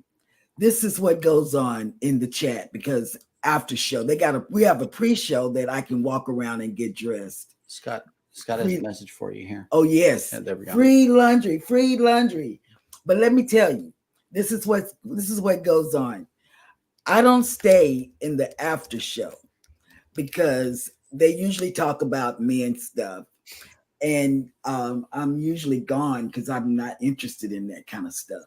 this is what goes on in the chat, because after show, we have a pre-show that I can walk around and get dressed. Scott has a message for you here. Oh, yes. There we go. Free laundry. But let me tell you, this is what goes on. I don't stay in the after show because they usually talk about me and stuff. And I'm usually gone because I'm not interested in that kind of stuff.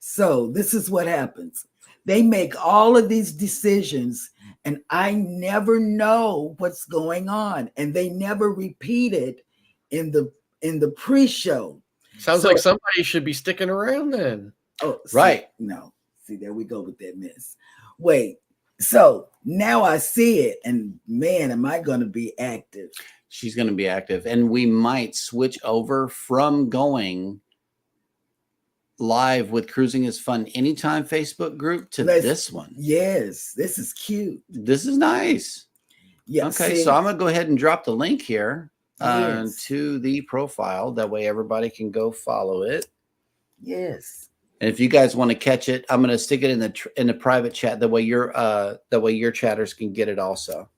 So this is what happens. They make all of these decisions and I never know what's going on, and they never repeat it in the pre-show. Sounds like somebody should be sticking around then. Oh, right. No. See, there we go with that mess. Wait. So now I see it, and man, am I going to be active. She's going to be active, and we might switch over from going live with Cruising is Fun Anytime Facebook group to this one. Yes, this is cute. This is nice. Yeah. Okay, so I'm going to go ahead and drop the link here to the profile. That way everybody can go follow it. Yes. And if you guys want to catch it, I'm going to stick it in the private chat. That way your chatters can get it also.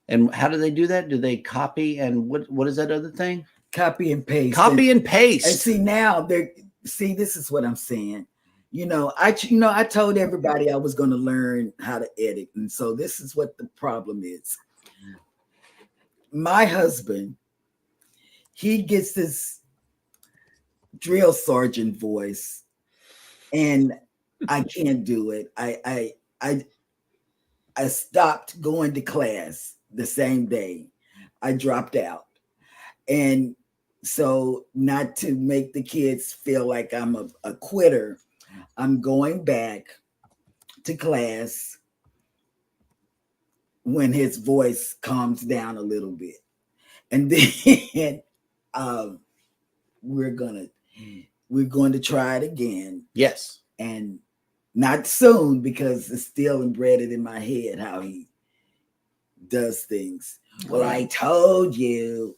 And how do they do that? Do they copy and what is that other thing? Copy and paste. Copy and paste. And see now this is what I'm saying. I told everybody I was going to learn how to edit. And so this is what the problem is. My husband, he gets this drill sergeant voice, and I can't do it. I stopped going to class the same day. I dropped out. And so, not to make the kids feel like I'm a quitter, I'm going back to class when his voice calms down a little bit. And then we're going to try it again. Yes. And not soon, because it's still embedded in my head how he does things. Well, I told you.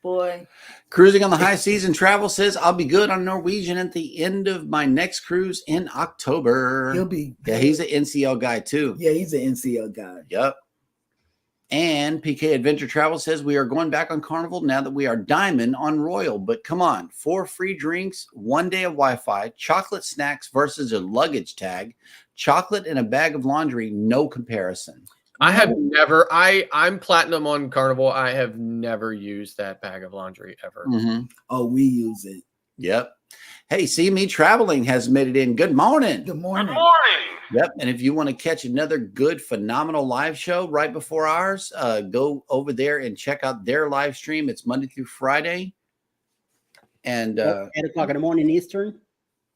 Boy. Cruising on the High Seas and Travel says, I'll be good on Norwegian at the end of my next cruise in October. He'll be good. Yeah, he's an NCL guy too. Yeah, he's an NCL guy. Yep. And PK Adventure Travel says, we are going back on Carnival now that we are Diamond on Royal. But come on, 4 free drinks, 1 day of Wi-Fi, chocolate snacks versus a luggage tag, chocolate and a bag of laundry, no comparison. I have never, I'm platinum on Carnival. I have never used that bag of laundry ever. Mm-hmm. Oh, we use it. Yep. Hey, See Me Traveling has made it in. Good morning. Good morning. Good morning. Yep. And if you want to catch another good, phenomenal live show right before ours, go over there and check out their live stream. It's Monday through Friday. And 8 o'clock in the morning Eastern.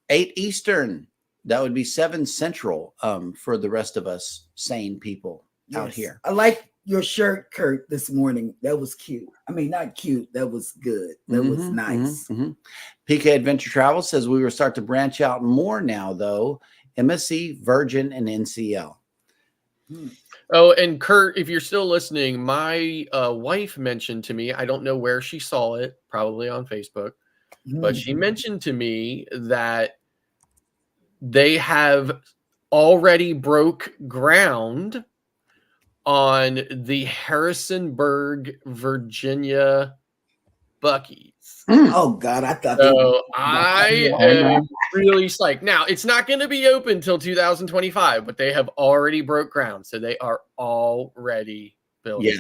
8 Eastern. That would be 7 Central for the rest of us sane people out here. I like your shirt, Kurt, this morning. That was cute. I mean, not cute. That was good. That was nice. PK Adventure Travel says we will start to branch out more now, though. MSC, Virgin, and NCL. Oh, and Kurt, if you're still listening, my wife mentioned to me, I don't know where she saw it, probably on Facebook, but she mentioned to me that they have already broke ground on the Harrisonburg, Virginia Buc-ee's. Oh God, I thought. So I am really psyched. Now it's not going to be open till 2025, but they have already broke ground, so they are already building.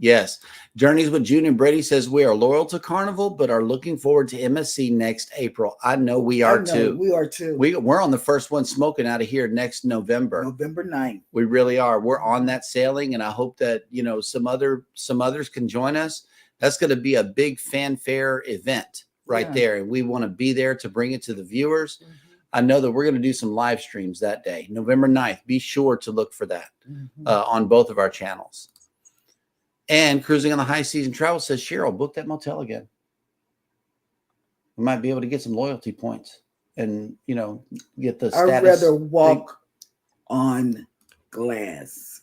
Yes. Journeys with June and Brady says we are loyal to Carnival, but are looking forward to MSC next April. I know we are too. We are too. We're on the first one smoking out of here next November. November 9th. We really are. We're on that sailing, and I hope that some others can join us. That's going to be a big fanfare event right there, and we want to be there to bring it to the viewers. I know that we're going to do some live streams that day, November 9th. Be sure to look for that on both of our channels. And Cruising on the High Seas and Travel says, Cheryl, book that motel again. We might be able to get some loyalty points and, get the status. I'd rather walk on glass.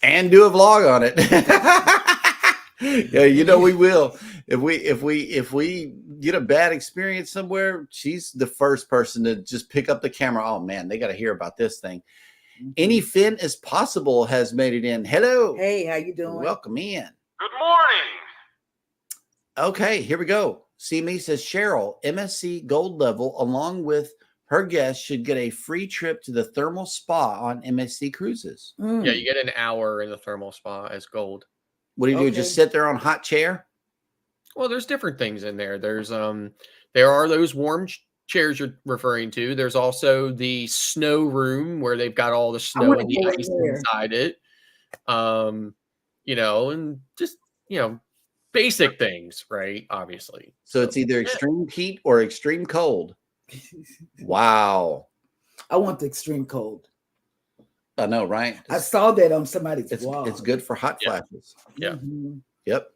And do a vlog on it. Yeah, we will. If we get a bad experience somewhere, she's the first person to just pick up the camera. Oh man, they got to hear about this thing. Any Finn is possible has made it in. Hello. Hey, how you doing? Welcome in. Good morning. Okay, here we go. See Me says Cheryl, MSC Gold level, along with her guests, should get a free trip to the thermal spa on MSC Cruises. Yeah, you get an hour in the thermal spa as gold. What do you do? Just sit there on hot chair? Well, there's different things in there. There's there are those warm chairs you're referring to. There's also the snow room where they've got all the snow and the ice inside it. And just basic things, right? Obviously. So it's either extreme heat or extreme cold. Wow. I want the extreme cold. I know, right? I saw that on somebody's wall. It's good for hot flashes. Yeah. Yep.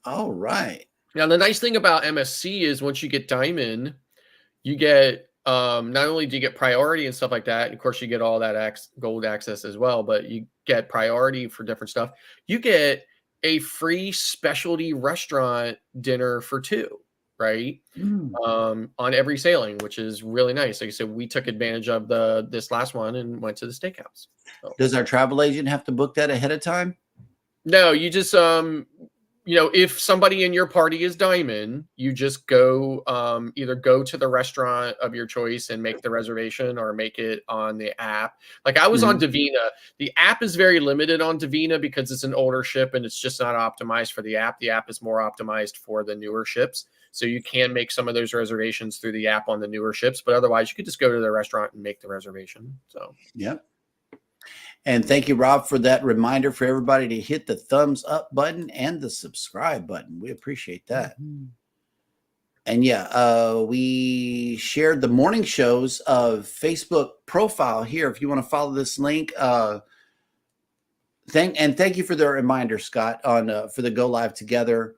All right. Now, the nice thing about MSC is once you get Diamond, you get not only do you get priority and stuff like that, and of course you get all that gold access as well, but you get priority for different stuff. You get a free specialty restaurant dinner for 2. right? On every sailing, which is really nice. Like I said, we took advantage of this last one and went to the steakhouse. So. Does our travel agent have to book that ahead of time? No, you just if somebody in your party is Diamond, you just go either go to the restaurant of your choice and make the reservation, or make it on the app. Like I was on Divina. The app is very limited on Divina because it's an older ship and it's just not optimized for the app. The app is more optimized for the newer ships. So you can make some of those reservations through the app on the newer ships, but otherwise you could just go to the restaurant and make the reservation. So, yep. And thank you, Rob, for that reminder for everybody to hit the thumbs up button and the subscribe button. We appreciate that. And yeah, we shared the morning shows of Facebook profile here. If you want to follow this link, thank you for the reminder, Scott, on for the Go Live Together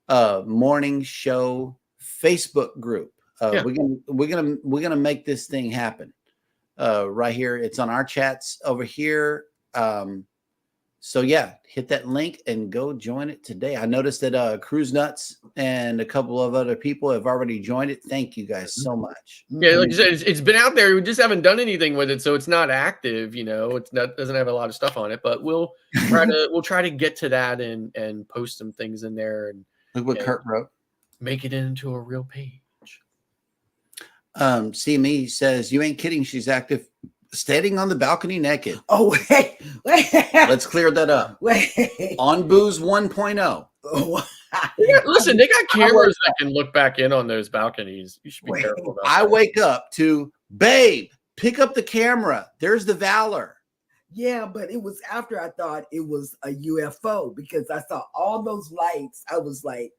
morning show Facebook group. We're gonna make this thing happen right here. It's on our chats over here. So yeah, hit that link and go join it today. I noticed that Cruise Nuts and a couple of other people have already joined it. Thank you guys so much. Yeah, like you said, it's been out there. We just haven't done anything with it, so it's not active. Doesn't have a lot of stuff on it, but we'll try to get to that and post some things in there and look what Kurt wrote. Make it into a real page. CME says, you ain't kidding. She's active, standing on the balcony naked. Oh, wait. Let's clear that up. Wait. On Booze 1.0. Listen, they got cameras that can look back in on those balconies. You should be careful about that. Wake up to, babe, pick up the camera. There's the Valor. Yeah, but it was after I thought it was a UFO because I saw all those lights. I was like,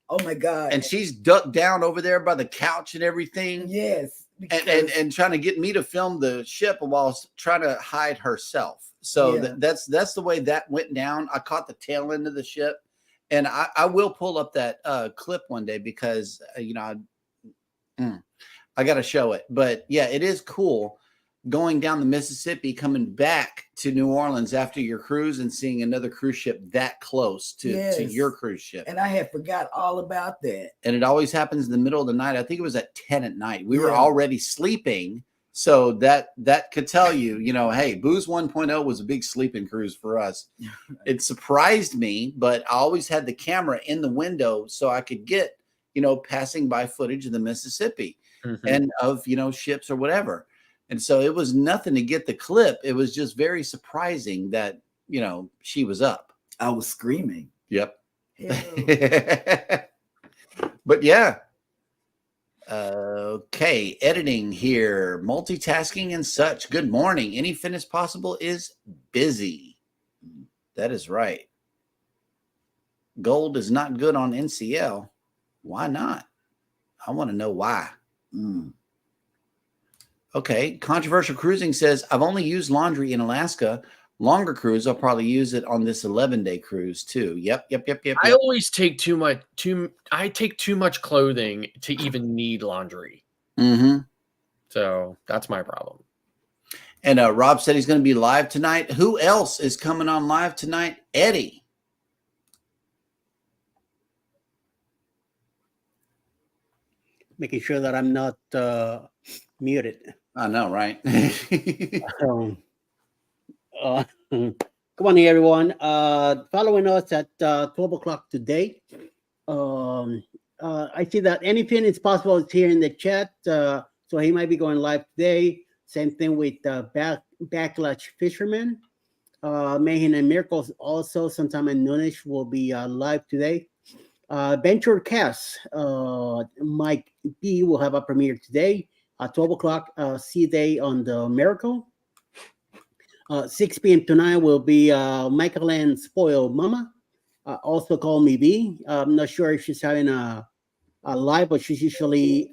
oh my God. And she's ducked down over there by the couch and everything. Yes. And trying to get me to film the ship while trying to hide herself. So Yeah. that's the way that went down. I caught the tail end of the ship. And I will pull up that clip one day because, I got to show it. But yeah, it is cool going down the Mississippi, coming back to New Orleans after your cruise and seeing another cruise ship that close to your cruise ship. And I had forgot all about that. And it always happens in the middle of the night. I think it was at 10 at night. We were already sleeping. So that could tell you, hey, Booze 1.0 was a big sleeping cruise for us. It surprised me, but I always had the camera in the window so I could get, passing by footage of the Mississippi and of, ships or whatever. And so it was nothing to get the clip. It was just very surprising that, she was up. I was screaming. Yep. But yeah. Okay. Editing here, multitasking and such. Good morning. Any fitness possible is busy. That is right. Gold is not good on NCL. Why not? I want to know why. Okay. Controversial Cruising says, I've only used laundry in Alaska. Longer cruise, I'll probably use it on this 11-day cruise too. Yep. I always take too much clothing to even need laundry. So that's my problem. And Rob said he's going to be live tonight. Who else is coming on live tonight? Eddie. Making sure that I'm not muted. I know, right? Good morning, everyone. Following us at 12 o'clock today. I see that anything is possible is here in the chat. So he might be going live today. Same thing with Backlash Fisherman. Mayhem and Miracles also sometime in noonish will be live today. Venture Cast, Mike B will have a premiere today at 12 o'clock. C-Day on the Miracle. 6 p.m. tonight will be Michael and Spoiled Mama, also called me B. I'm not sure if she's having a live, but she's usually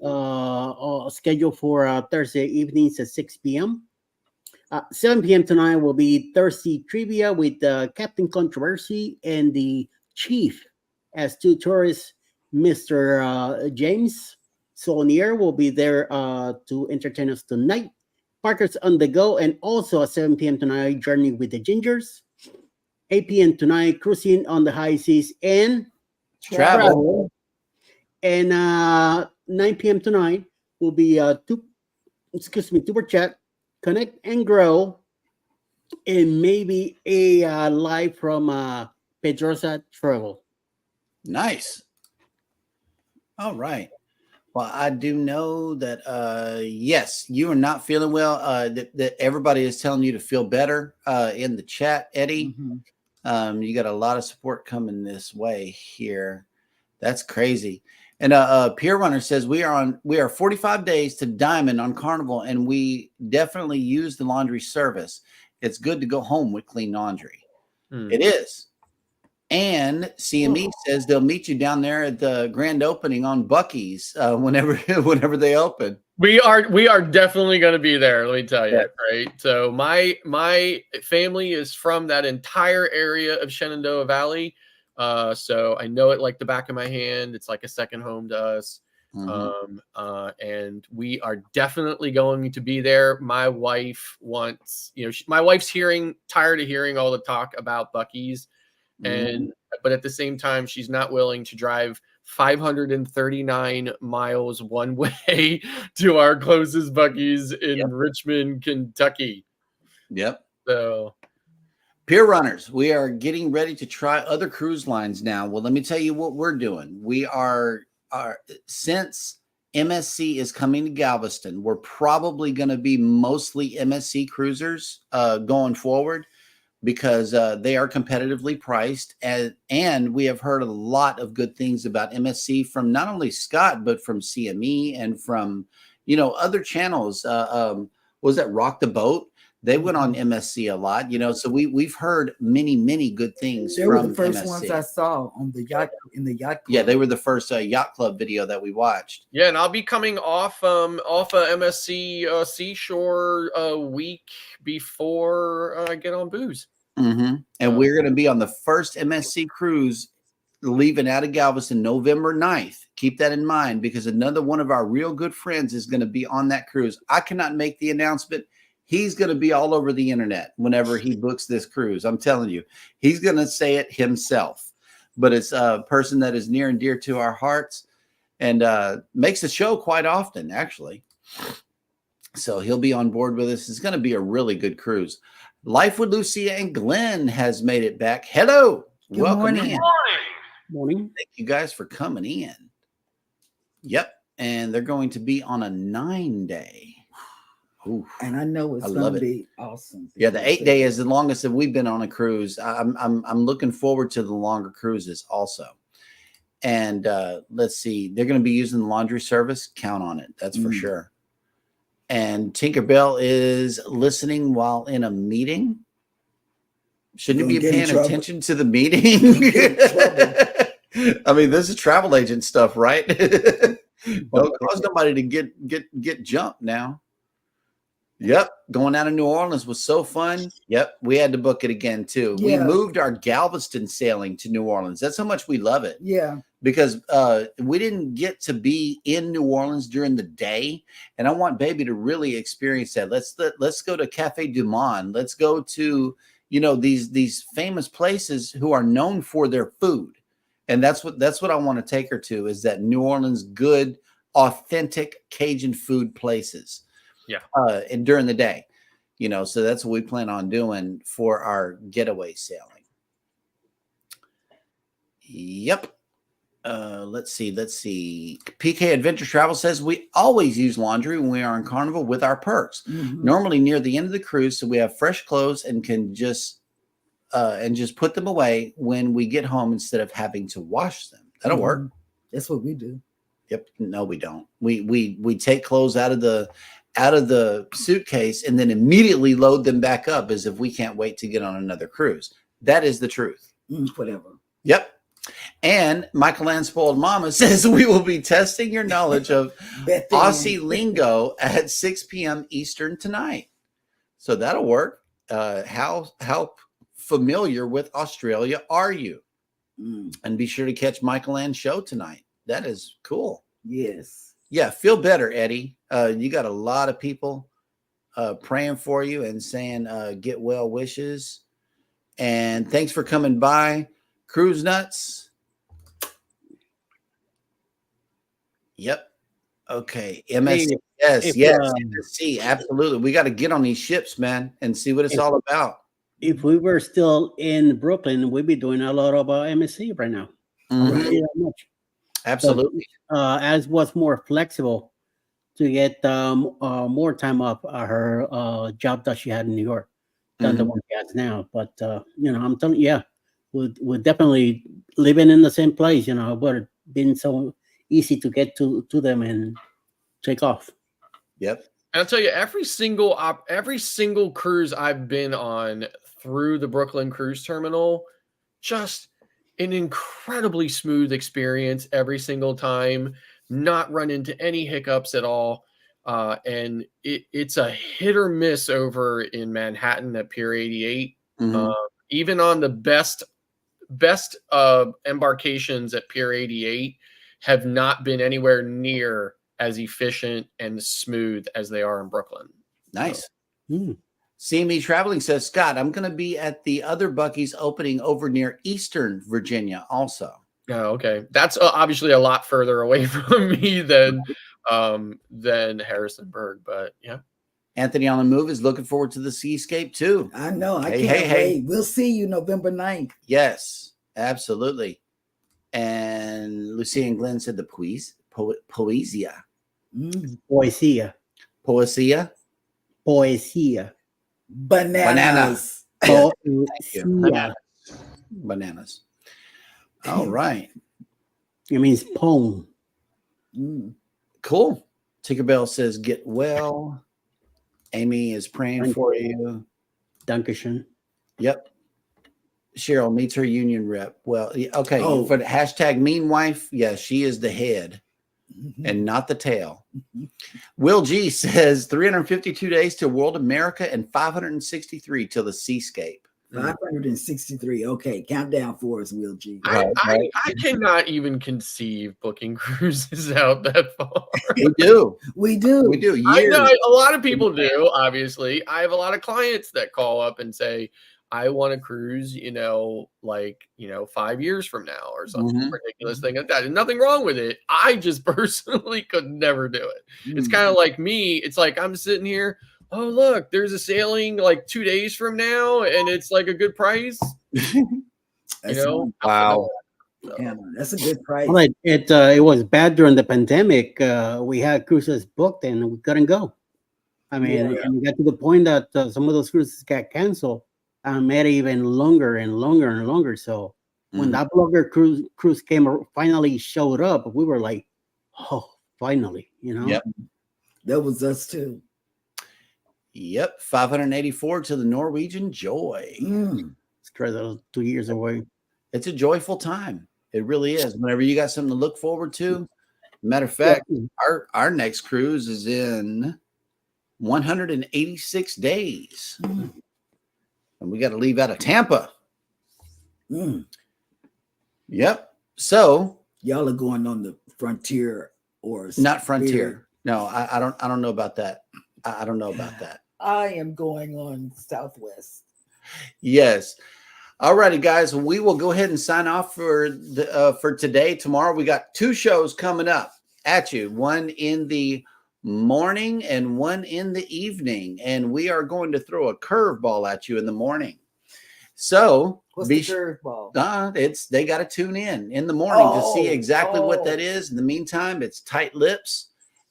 scheduled for Thursday evenings at 6 p.m. 7 p.m. tonight will be Thursday Trivia with Captain Controversy and the Chief as two tourists, Mr. James Saulnier will be there to entertain us tonight. Parker's on the Go, and also at 7 p.m. tonight, Journey with the Gingers. 8 p.m. tonight, Cruising on the High Seas and Travel. And 9 p.m. tonight will be Tuber Chat, Connect and Grow, and maybe a live from Pedrosa Travel. Nice. All right. Well, I do know that yes, you are not feeling well. That everybody is telling you to feel better in the chat, Eddie. Mm-hmm. You got a lot of support coming this way here. That's crazy. And Pier Runner says we are 45 days to Diamond on Carnival, and we definitely use the laundry service. It's good to go home with clean laundry. It is. And CME says they'll meet you down there at the grand opening on Buc-ee's whenever they open. We are definitely going to be there. Let me tell you, right? So my family is from that entire area of Shenandoah Valley, so I know it like the back of my hand. It's like a second home to us, and we are definitely going to be there. My wife wants, my wife's tired of hearing all the talk about Buc-ee's. But at the same time, she's not willing to drive 539 miles one way to our closest Buc-ee's in Richmond, Kentucky. Yep. So, Pier Runners, we are getting ready to try other cruise lines now. Well, let me tell you what we're doing. We are since MSC is coming to Galveston, we're probably going to be mostly MSC cruisers going forward, because they are competitively priced, and we have heard a lot of good things about MSC from not only Scott, but from CME and from, other channels. Was that Rock the Boat? They went on MSC a lot, so we've heard many good things They from were the first MSC. ones I saw on the yacht, in the yacht club. Yeah, they were the first yacht club video that we watched. Yeah, and I'll be coming off a MSC Seashore a week before I get on booze. And we're going to be on the first MSC cruise leaving out of Galveston November 9th. Keep that in mind, because another one of our real good friends is going to be on that cruise. I cannot make the announcement. He's going to be all over the internet whenever he books this cruise. I'm telling you, he's going to say it himself. But it's a person that is near and dear to our hearts, and makes the show quite often, actually. So he'll be on board with us. It's going to be a really good cruise. Life with Lucia and Glenn has made it back. Hello. Welcome in. Morning. Thank you guys for coming in. Yep. And they're going to be on a 9-day. Ooh, and I know it's going to be awesome. Yeah, the 8-day is the longest that we've been on a cruise. I'm looking forward to the longer cruises also. And let's see, they're going to be using the laundry service. Count on it. That's for sure. And Tinkerbell is listening while in a meeting. Shouldn't you be paying attention to the meeting? I mean, this is travel agent stuff, right? Don't cause nobody to get jumped now. Yep. Going out of New Orleans was so fun. Yep. We had to book it again too. Yeah. We moved our Galveston sailing to New Orleans. That's how much we love it. Yeah. Because we didn't get to be in New Orleans during the day. And I want baby to really experience that. Let's go to Cafe Du Monde. Let's go to, these famous places who are known for their food. And that's what I want to take her to, is that New Orleans, good, authentic Cajun food places. Yeah. And during the day, so that's what we plan on doing for our getaway sailing. Yep. Let's see. PK Adventure Travel says we always use laundry when we are on Carnival with our perks. Normally near the end of the cruise, so we have fresh clothes and can just put them away when we get home instead of having to wash them. That'll work. That's what we do. Yep. No, we don't. We take clothes out of the suitcase and then immediately load them back up as if we can't wait to get on another cruise. That is the truth. Whatever. Yep. And Michael Ann Spoiled Mama says we will be testing your knowledge of Aussie lingo at 6 p.m. Eastern tonight. So that'll work. How familiar with Australia are you? And be sure to catch Michael Ann's show tonight. That is cool. Yes. Yeah, feel better, Eddie. You got a lot of people praying for you and saying get well wishes. And thanks for coming by. Cruise Nuts. Yep. Okay. MSC. Hey, Yes. if Yes. MSC. Absolutely. We got to get on these ships, man, and see what it's all about. if we were still in Brooklyn, we'd be doing a lot of MSC right now. I would Mhm. say that much. Absolutely. As was more flexible to get more time off her job that she had in New York than the Mhm. one she has now. But I'm telling you, yeah, we're definitely living in the same place. It would have been so easy to get to them and take off. Yep. And I'll tell you, every single cruise I've been on through the Brooklyn Cruise Terminal, just an incredibly smooth experience every single time. Not run into any hiccups at all. And it's a hit or miss over in Manhattan at Pier 88. Mhm. Even on the best embarkations at Pier 88 have not been anywhere near as efficient and smooth as they are in Brooklyn. Nice. Mm. See Me Traveling says, Scott, I'm going to be at the other Buc-ee's opening over near Eastern Virginia also. Oh, okay. That's obviously a lot further away from me than Harrisonburg, but yeah. Anthony on the Move is looking forward to the Seascape too. I know. I Hey, can't hey, wait. hey. We'll see you November 9th. Yes, absolutely. And Lucia and Glenn said the poesia. Poesia. Poesia? Poesia. Bananas. Poesia. Bananas. All right. It means poem. Cool. Tinkerbell says, get well. Amy is praying for you. Dankeschön. Yep. Cheryl meets her union rep. Well, okay. Oh. For the hashtag mean wife, yeah, she is the head and not the tail. Will G says 352 days to World America and 563 till the Seascape. 563. Okay, countdown for us, Will G. Right. I cannot even conceive booking cruises out that far. We do. We do. We do. I know Years. a lot of people do, obviously. I have a lot of clients that call up and say, I want to cruise, 5 years from now or something ridiculous thing like that. And nothing wrong with it. I just personally could never do it. It's kind of like me. It's like I'm sitting here. Oh, look, there's a sailing like 2 days from now, and it's like a good price. Wow. Yeah, that's a good price. Well, it was bad during the pandemic. We had cruises booked and we couldn't go. I mean, and we got to the point that some of those cruises got canceled and made it even longer and longer and longer. So when that blogger cruise finally showed up, we were like, oh, finally, Yep. That was us too. Yep. 584 to the Norwegian Joy. It's crazy. That was 2 years away. It's a joyful time. It really is. Whenever you got something to look forward to. Matter of fact, our next cruise is in 186 days. And we got to leave out of Tampa. Yep. So y'all are going on the Frontier or not Frontier. No, I don't know about that. I don't know about that. I am going on Southwest. Yes. All righty, guys. We will go ahead and sign off for today. Tomorrow, we got 2 shows coming up at you. One in the morning and one in the evening. And we are going to throw a curveball at you in the morning. So what's the curveball? They got to tune in the morning to see exactly what that is. In the meantime, it's tight lips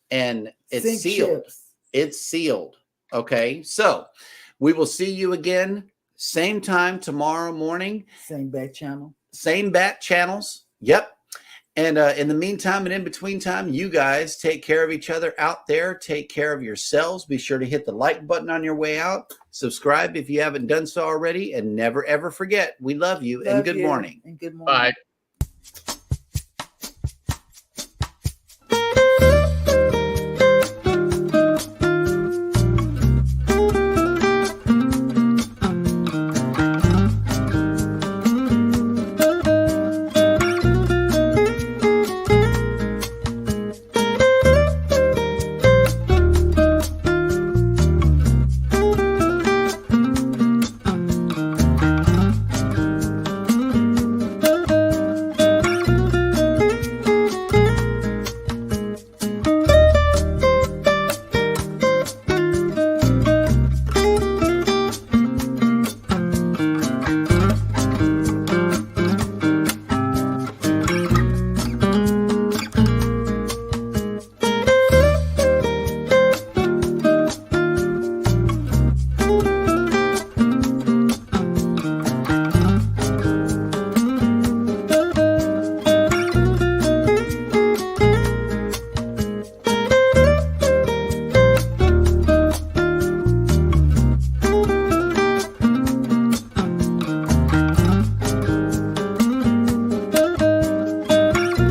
and it's Sink sealed. ships. It's sealed. Okay. So we will see you again. Same time tomorrow morning. Same bat channel. Same bat channels. Yep. And in the meantime and in between time, you guys take care of each other out there. Take care of yourselves. Be sure to hit the like button on your way out. Subscribe if you haven't done so already. And never, ever forget, we love you and good morning. And good morning. Bye.